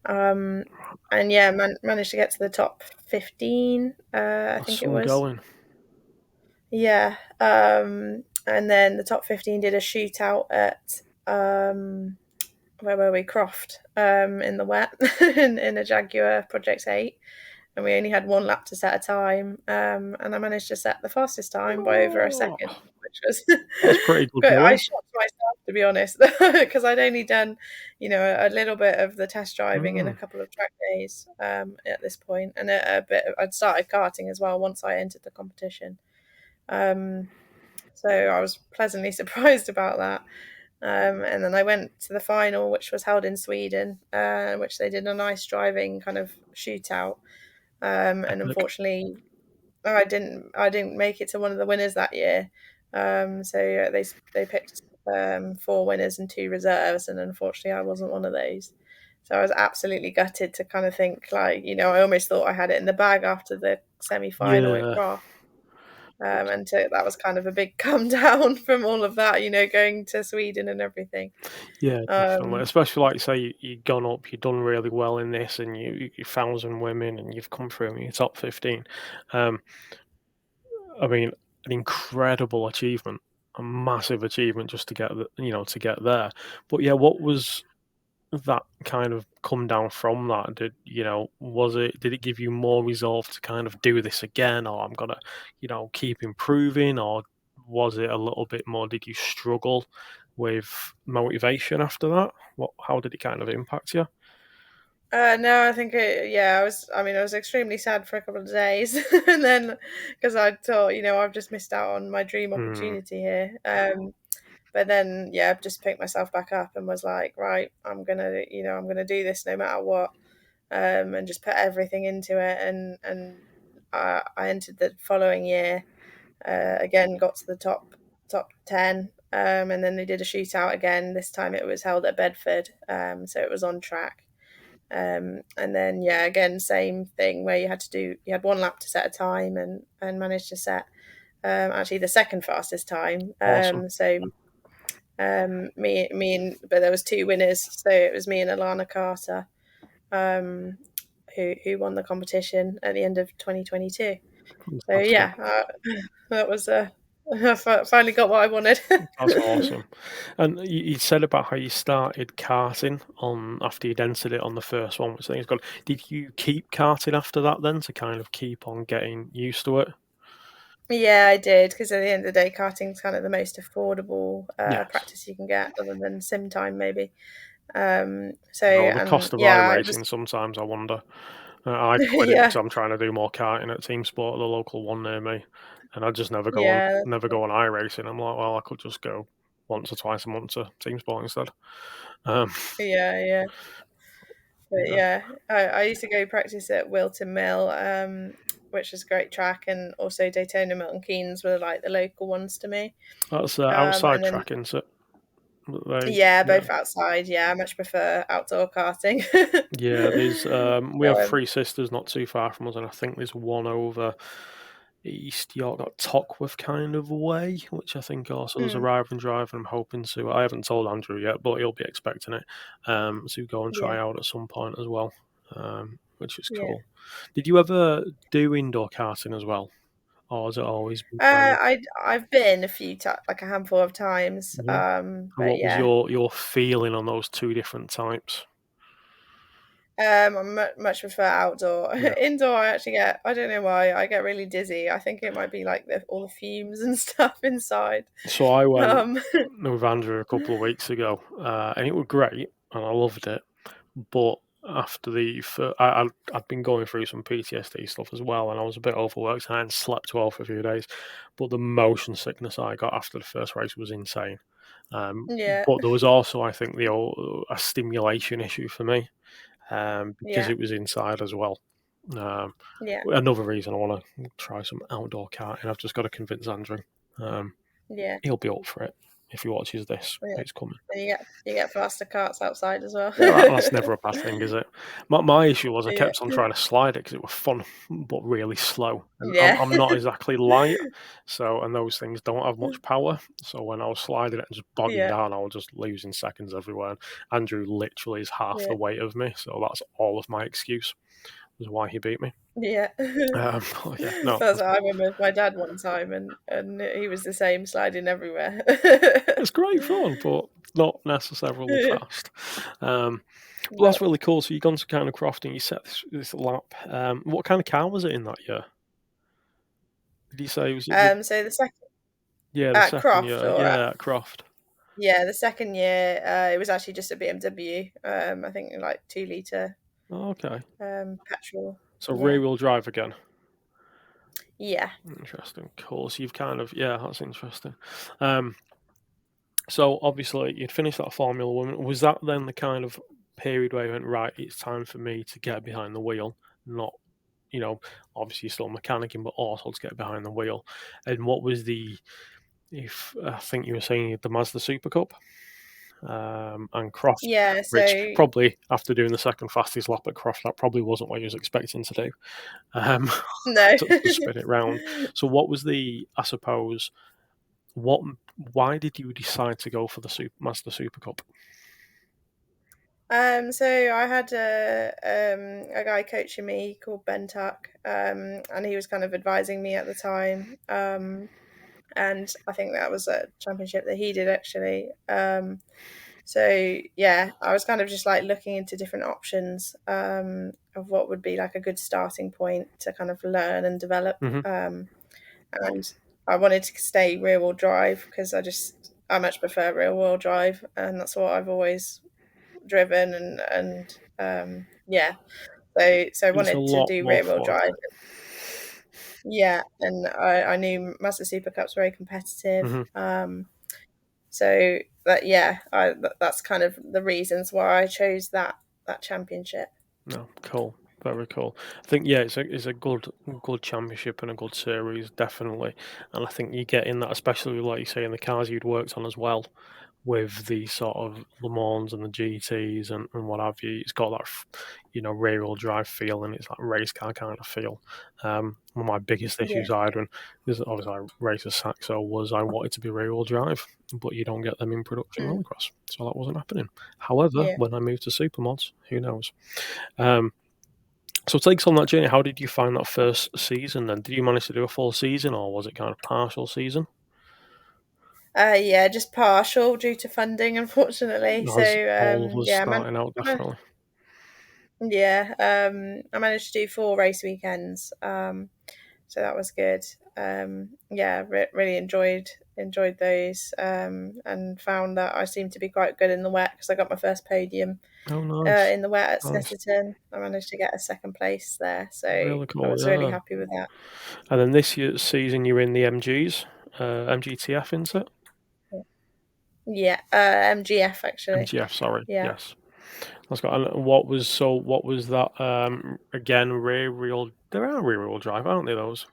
Um, and yeah, managed to get to the top 15, I That's think it some was. going. Yeah. And then the top 15 did a shootout at, where were we? Croft, in the wet, in a Jaguar Project 8. And we only had one lap to set a time. And I managed to set the fastest time by over a Oh, second, which was that's pretty good good. I going. shocked myself, to be honest, because I'd only done, a little bit of the test driving in a Mm. couple of track days at this point, and a bit. I'd started karting as well once I entered the competition. Um, so I was pleasantly surprised about that. And then I went to the final, which was held in Sweden, which they did a nice driving kind of shootout. And Epic. unfortunately, I didn't make it to one of the winners that year. So they picked four winners and two reserves, and unfortunately, I wasn't one of those. So I was absolutely gutted to kind of think like, I almost thought I had it in the bag after the semi-final at Yeah, Croft. And so that was kind of a big come down from all of that, going to Sweden and everything. yeah, definitely. Um, Especially like you say, you've gone up, you've done really well in this, and you 1,000 women, and you've come through in your top 15. Um, I mean, an incredible achievement, a massive achievement just to get to get there. But yeah, what was that kind of come down from that? Did it give you more resolve to kind of do this again, or I'm gonna, keep improving, or was it a little bit more? Did you struggle with motivation after that? How did it kind of impact you? no, I think I was extremely sad for a couple of days, and then because I thought, I've just missed out on my dream Mm, opportunity here. But then, yeah, I've just picked myself back up and was like, right, I'm gonna do this no matter what, and just put everything into it. And I entered the following year, again, got to the top 10. And then they did a shootout again. This time it was held at Bedford, so it was on track. And then yeah, again, same thing where you had one lap to set a time, and managed to set actually the second fastest time. awesome. But there was two winners, so it was me and Alana Carter, um, who won the competition at the end of 2022. So Fantastic. yeah, that was I finally got what I wanted. That's awesome. And you said about how you started karting on after you'd entered it on the first one, which I think is good. Did you keep karting after that then to kind of keep on getting used to it? Yeah, I did, because at the end of the day, karting's kind of the most affordable Yes. practice you can get, other than sim time maybe. So No, the and cost of yeah, I was iRacing sometimes I wonder. I've quit it because yeah, I'm trying to do more karting at Team Sport, the local one near me, and I just yeah, never go on iRacing. I'm like, well, I could just go once or twice a month to Team Sport instead. Um, yeah. But yeah, yeah, I used to go practice at Wilton Mill, which was a great track, and also Daytona, Milton Keynes were like the local ones to me. that's And outside then track, isn't it? They, yeah, yeah. both outside. Yeah, I much prefer outdoor karting. Yeah, there's we have So, three sisters not too far from us, and I think there's one over East York, that Tockworth kind of way, which I think also there's a mm, ride and drive, and I'm hoping to. I haven't told Andrew yet, but he'll be expecting it to go and yeah, try out at some point as well, which is yeah. cool. Did you ever do indoor karting as well, or has it always been kind of? I've been a few times, like a handful of times. Yeah. And But what was yeah, your feeling on those two different types? I much prefer outdoor. Yeah. Indoor, I don't know why, I get really dizzy. I think it might be like all the fumes and stuff inside. So I went Um, with Andrew a couple of weeks ago, and it was great, and I loved it. But after I'd been going through some PTSD stuff as well, and I was a bit overworked, and I hadn't slept well for a few days. But the motion sickness I got after the first race was insane. Um, yeah, but there was also, I think, a stimulation issue for me, because yeah, it was inside as well. Um, yeah, Another reason I want to try some outdoor karting. I've just got to convince Andrew. Um, yeah, He'll be up for it if he watches this. yeah. It's coming. And you get faster carts outside as well. Yeah, that's never a bad thing, is it? My issue was I Yeah, kept on trying to slide it because it was fun, but really slow, and yeah, I'm not exactly light, so and those things don't have much power. So when I was sliding it and just bogging yeah, down, I was just losing seconds everywhere. And Andrew literally is half yeah, the weight of me, so that's all of my excuse was why he beat me. yeah. But yeah, no, That's what I went with my dad one time, and he was the same, sliding everywhere. it's great fun, but not necessarily fast. Well, No. that's really cool. So you've gone to kind of crafting, you set this lap. What kind of car was it in that year? Did you say was it So the second the at second Croft year? or at Yeah, at Croft. yeah, the second year, it was actually just a BMW. I think like 2 litre Oh, okay. petrol. So Yeah, rear wheel drive again. yeah. Interesting. Cool. So you've kind of that's interesting. Um, so obviously you'd finished that Formula One. Was that then the kind of period where you went, right, it's time for me to get behind the wheel, not obviously you're still mechanicking, but also to get behind the wheel. And what was if I think you were saying the Mazda Super Cup? and Cross, Yeah, which so probably after doing the second fastest lap at Cross, that probably wasn't what you was expecting to do, um, no. to spin it round. So what was I suppose, why did you decide to go for the Master Super Cup? So I had a guy coaching me called Ben Tuck, and he was kind of advising me at the time. And I think that was a championship that he did actually. So yeah, I was kind of just like looking into different options of what would be like a good starting point to kind of learn and develop. Hmm. And I wanted to stay rear wheel drive because I much prefer rear wheel drive, and that's what I've always driven. And yeah, so I It's a wanted to lot do more rear wheel fun. drive. Yeah, and I knew Master Super Cup's very competitive. Hmm. So that's kind of the reasons why I chose that championship. No, cool. Very cool. I think yeah, it's a good championship and a good series, definitely. And I think you get in that, especially like you say, in the cars you'd worked on as well, with the sort of Le Mans and the GTs and what have you. It's got that rear wheel drive feel, and it's that race car kind of feel. One of my biggest Yeah. issues I had when, because obviously I race a Saxo, was I wanted to be rear wheel drive, but you don't get them in production Mm. rallycross, so that wasn't happening. However, Yeah. when I moved to supermods, who knows? Um, so take us on that journey. How did you find that first season then? Did you manage to do a full season, or was it kind of partial season? Yeah, just partial due to funding, unfortunately. So As all of us yeah, starting out, definitely. I managed to do 4 race weekends. So that was good. Yeah, really enjoyed those, and found that I seemed to be quite good in the wet because I got my first podium Oh, nice. in the wet at Nice. Snetterton. I managed to get a second place there, so Really I cool, was really yeah. happy with that. And then this year's season, you're in the MGs, MGTF, isn't it? Yeah, MGF actually. MGF, sorry. Yeah, Yes. That's got. And what was that? Again, rear wheel. There are rear wheel drive, aren't they? Those.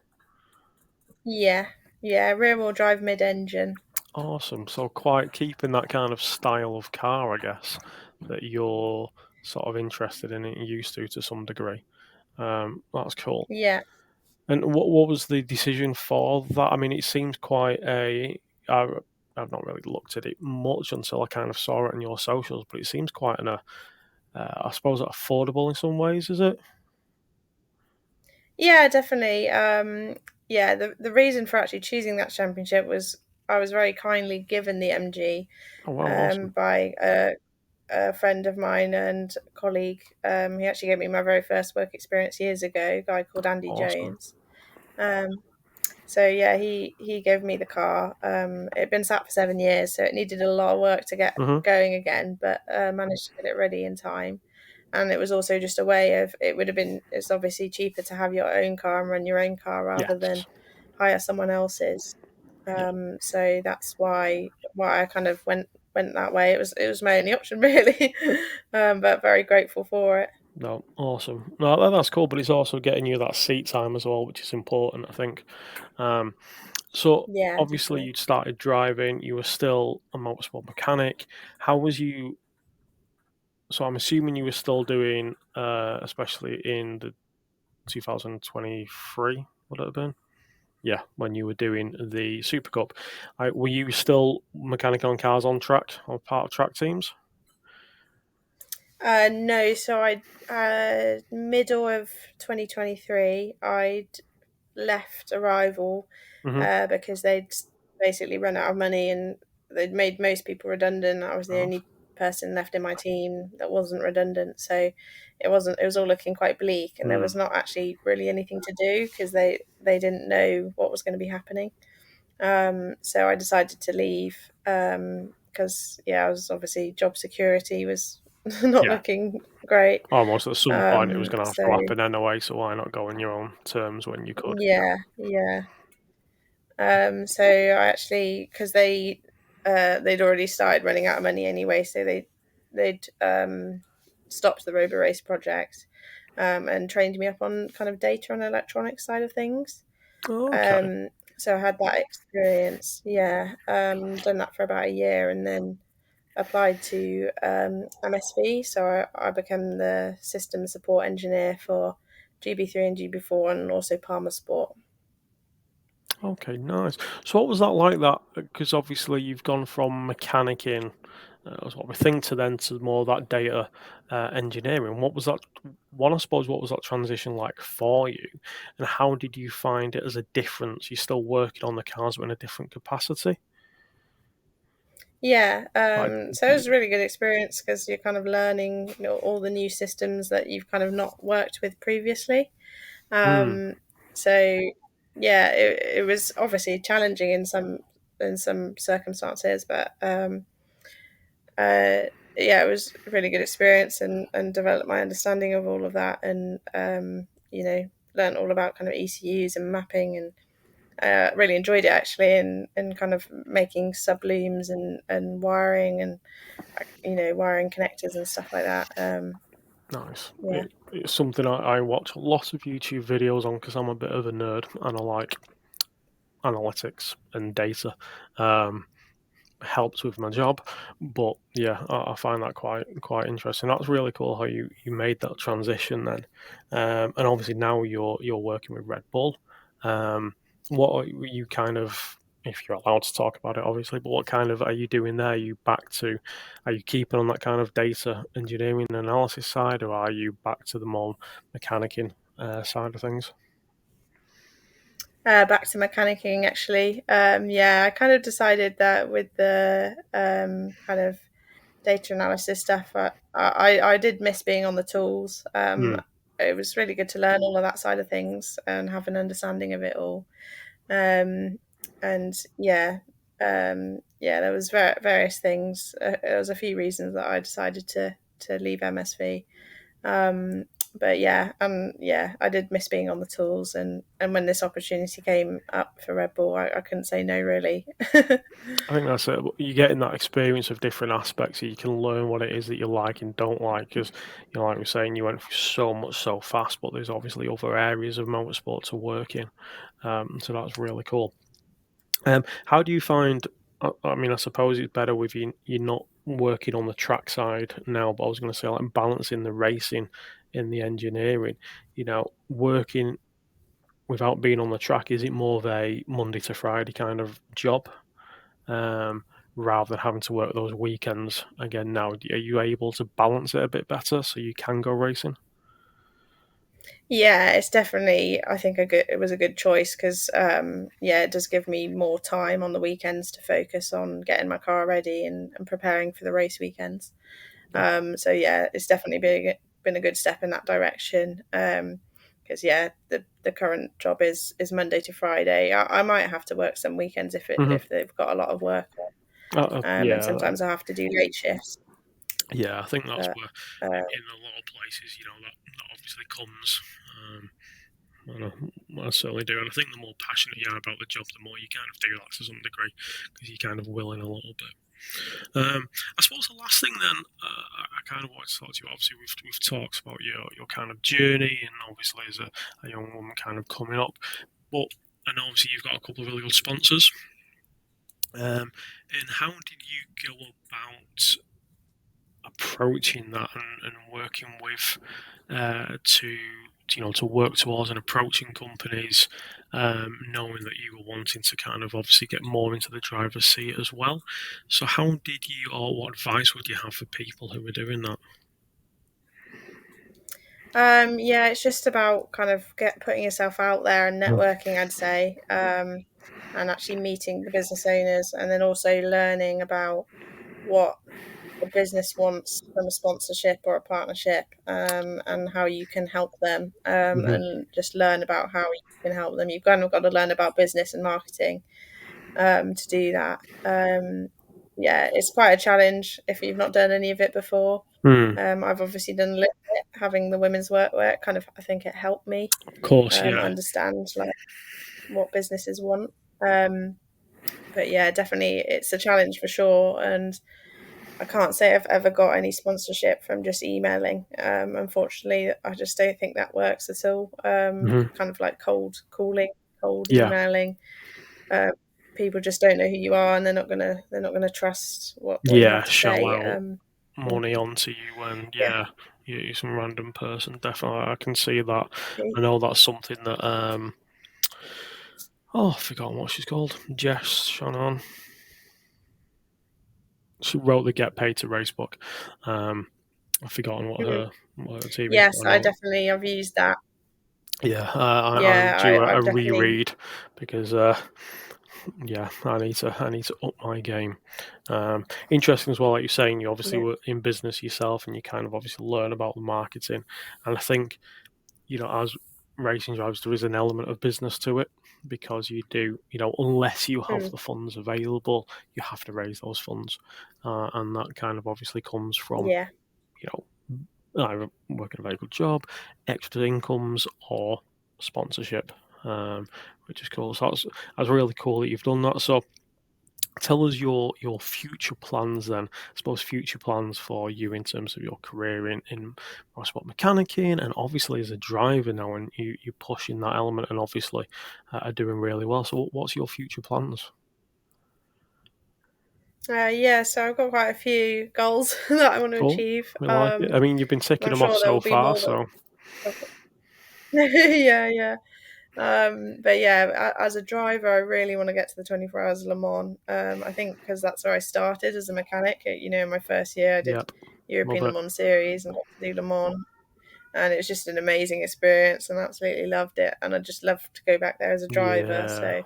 yeah, yeah. Rear wheel drive mid engine. Awesome. So quite keeping that kind of style of car, I guess, that you're sort of interested in and used to some degree. That's cool. Yeah. And what was the decision for that? I mean, it seems quite a. I, I've not really looked at it much until I kind of saw it on your socials, but it seems quite I suppose, affordable in some ways, is it? Yeah, definitely. Yeah, the reason for actually choosing that championship was I was very kindly given the MG Oh wow, awesome, by a friend of mine and colleague. He actually gave me my very first work experience years ago, a guy called Andy awesome. Jones. Um, so yeah, he gave me the car. It had been sat for 7 years, so it needed a lot of work to get Hmm. going again, but managed to get it ready in time. And it was also just a way of it's obviously cheaper to have your own car and run your own car rather than Yes, hire someone else's. yeah, So that's why I kind of went that way. It was my only option really, but very grateful for it. no, awesome. No, that's cool, but it's also getting you that seat time as well, which is important, I think. Um, so Yeah, obviously definitely. you'd started driving, you were still a motorsport mechanic. How was you? So I'm assuming you were still doing, especially in the 2023, would it have been? Yeah, when you were doing the Super Cup, were you still mechanic on cars on track or part of track teams? No, so I middle of 2023, I'd left Arrival Hmm. because they'd basically run out of money and they'd made most people redundant. I was the Oh, only person left in my team that wasn't redundant, so it was all looking quite bleak, and there mm, was not actually really anything to do because they didn't know what was going to be happening. So I decided to leave because yeah, I was obviously job security was not yeah. looking great. Almost at some point it was going to have So to happen anyway, so why not go on your own terms when you could? yeah, yeah. So I actually because they'd already started running out of money anyway, so they'd stopped the Robo Race project and trained me up on kind of data and electronics side of things. Okay. So I had that experience, yeah. Done that for about a year, and then applied to MSV, so I became the system support engineer for GB3 and GB4, and also Palmer Sport. Okay, nice. So what was that like? That because obviously you've gone from mechanicking, sort of a thing, to more that data engineering. What was that? One, I suppose, what was that transition like for you, and how did you find it as a difference? You're still working on the cars, but in a different capacity. Yeah, Like, so it was a really good experience because you're kind of learning, all the new systems that you've kind of not worked with previously. mm, Um, so yeah, it was obviously challenging in some circumstances, but uh, yeah, it was a really good experience, and developed my understanding of all of that, and learned all about kind of ECUs and mapping, and really enjoyed it actually, and kind of making sub looms and wiring, and wiring connectors and stuff like that. nice. Yeah. It's something I watch a lot of YouTube videos on because I'm a bit of a nerd and I like analytics and data. Um, Helps with my job. But yeah, I find that quite interesting. That's really cool how you made that transition then, and obviously now you're working with Red Bull. Um, what are you kind of, if you're allowed to talk about it, obviously, but what kind of are you doing there? Are you back to, are you keeping on that kind of data engineering and analysis side, or are you back to the more mechanicking side of things? Back to mechanicking actually. Yeah, I kind of decided that with the kind of data analysis stuff, I did miss being on the tools. Hmm. It was really good to learn all of that side of things and have an understanding of it all. Um, and yeah, yeah, there was various things. There was a few reasons that I decided to leave MSV. Um, but yeah, I did miss being on the tools, and when this opportunity came up for Red Bull, I couldn't say no, really. I think that's it. You're getting that experience of different aspects, so you can learn what it is that you like and don't like. Because, like we are saying, you went through so much so fast, but there's obviously other areas of motorsport to work in. So that's really cool. How do you find? I mean, I suppose it's better with you're not working on the track side now, but I was going to say like balancing the racing in the engineering. Working without being on the track, is it more of a Monday to Friday kind of job? um, rather than having to work those weekends again now? Are you able to balance it a bit better so you can go racing? Yeah, it's definitely, I think, it was a good choice because yeah, it does give me more time on the weekends to focus on getting my car ready, and preparing for the race weekends. Yeah. So yeah, it's definitely been a good step in that direction. Because yeah, the current job is Monday to Friday. I might have to work some weekends Hmm. if they've got a lot of work, and Yeah, sometimes I have to do late shifts. yeah. I think that's But where uh, in a lot of places, that obviously comes. I know, I certainly do, and I think the more passionate you are about the job, the more you kind of do that to some degree because you're kind of willing a little bit. I suppose the last thing then, I kind of want to talk to you. Obviously, we've talked about your kind of journey, and obviously as a young woman kind of coming up, but and obviously you've got a couple of really good sponsors. And how did you go about approaching that and working with to work towards and approaching companies, knowing that you were wanting to kind of obviously get more into the driver's seat as well. So how did you, or what advice would you have for people who are doing that? yeah, it's just about kind of putting yourself out there and networking, I'd say, and actually meeting the business owners, and then also learning about what the business wants from a sponsorship or a partnership, and how you can help them, Mm-hmm. and just learn about how you can help them. You've kind of got to learn about business and marketing, to do that. Yeah, it's quite a challenge if you've not done any of it before. Mm, I've obviously done a little bit. Having the women's work kind of, I think it helped me of course, yeah. understand like what businesses want. Um, but yeah, definitely it's a challenge for sure. And I can't say I've ever got any sponsorship from just emailing. Unfortunately, I just don't think that works at all. Hmm. Kind of like cold calling, cold Yeah. emailing. Um, people just don't know who you are, and they're not gonna trust what you have to shell say. out money onto you, and Yeah. you're some random person. Definitely, I can see that. I know that's something that I've forgotten what she's called. Jess Shannon. She wrote the Get Paid to Race book. I've forgotten what her TV Yes, show. I've used that. Yeah, I'm Yeah, due a I've definitely. reread because yeah, I need to up my game. Interesting as well, like you're saying, you obviously Yeah. were in business yourself, and you kind of obviously learn about the marketing. And I think, as racing drivers, there is an element of business to it because you do, unless you have Mm, the funds available, you have to raise those funds, and that kind of obviously comes from, yeah. you know, either working a very good job, extra incomes, or sponsorship, which is cool. So that's really cool that you've done that. So tell us your future plans then. I suppose future plans for you in terms of your career in motorsport mechanicking, and obviously as a driver now, and you're pushing that element, and obviously are doing really well. So what's your future plans? Yeah, so I've got quite a few goals that I want to Cool. achieve. We like it. I mean, you've been ticking I'm them off sure there so will be far, more so that. Yeah, yeah. But yeah, as a driver, I really want to get to the 24 Hours of Le Mans. I think because that's where I started as a mechanic. In my first year, I did yep, love European Le it. Mans Series and got to do Le Mans, and it was just an amazing experience, and absolutely loved it. And I'd just love to go back there as a driver. Yeah. So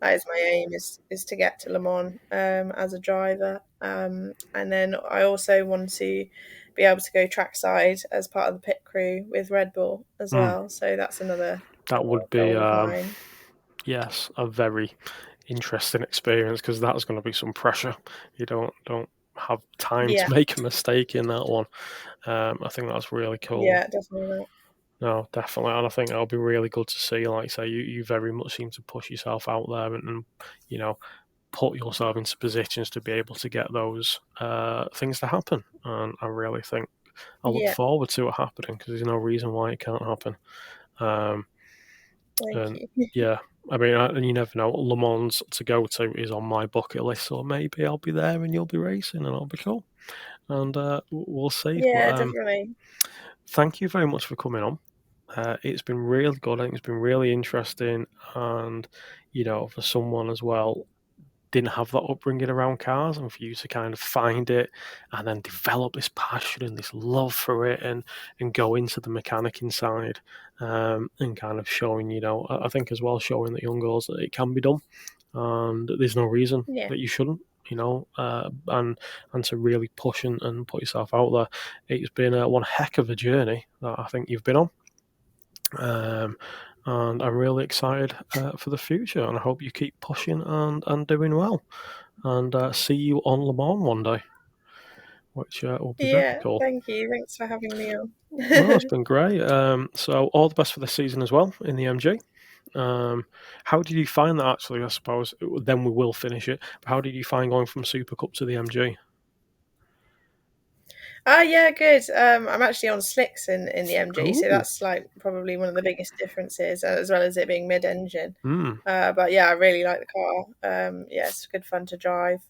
that is my aim, is to get to Le Mans as a driver. And then I also want to be able to go trackside as part of the pit crew with Red Bull as Mm, well. So that's another that would be goal of mine. yes, a very interesting experience because that's going to be some pressure. You don't have time Yeah, to make a mistake in that one. I think that's really cool. yeah, definitely that. No, definitely, and I think that'll be really good to see. Like I say, you very much seem to push yourself out there, and you know put yourself into positions to be able to get those things to happen. And I really think I look Yeah, forward to it happening because there's no reason why it can't happen. Um, thank and you. yeah, I mean, and you never know. Le Mans to go to is on my bucket list, so maybe I'll be there and you'll be racing, and I'll be cool. And we'll see. But Yeah, definitely. thank you very much for coming on. It's been really good. I think it's been really interesting, and for someone as well didn't have that upbringing around cars, and for you to kind of find it and then develop this passion and this love for it, and go into the mechanicking side, and kind of showing, I think as well, showing the young girls that it can be done, and there's no reason Yeah, that you shouldn't. And to really push and put yourself out there. It's been one heck of a journey that I think you've been on, um, and I'm really excited for the future. And I hope you keep pushing and doing well. And see you on Le Mans one day, which will be very yeah. cool. Thank you. Thanks for having me on. No, it's been great. So all the best for the season as well in the MG. How did you find that actually? I suppose then we will finish it. But how did you find going from Super Cup to the MG? Yeah, good. I'm actually on slicks in the MG, so Ooh, that's like probably one of the biggest differences, as well as it being mid-engine. mm, But yeah, I really like the car. Yeah, it's good fun to drive.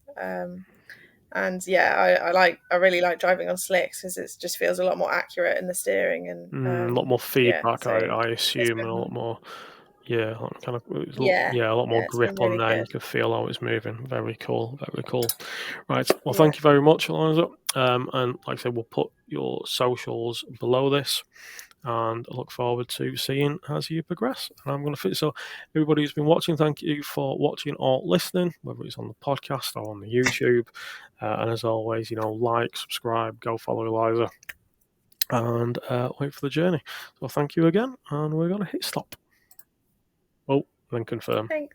And yeah, I really like driving on slicks because it just feels a lot more accurate in the steering, and a lot more yeah, feedback, so I it's assume, and a lot been. more. Yeah, kind of. Yeah, Yeah, a lot more yeah, it's been grip on really there, and good. you can feel how it's moving. Very cool, very cool. Right. Well, Yeah, thank you very much, Eliza. And like I said, we'll put your socials below this, and I look forward to seeing as you progress. And I'm going to fit. So, everybody who's been watching, thank you for watching or listening, whether it's on the podcast or on the YouTube. And as always, like, subscribe, go follow Eliza, and wait for the journey. So, thank you again, and we're going to hit stop. Oh, then confirm. thanks.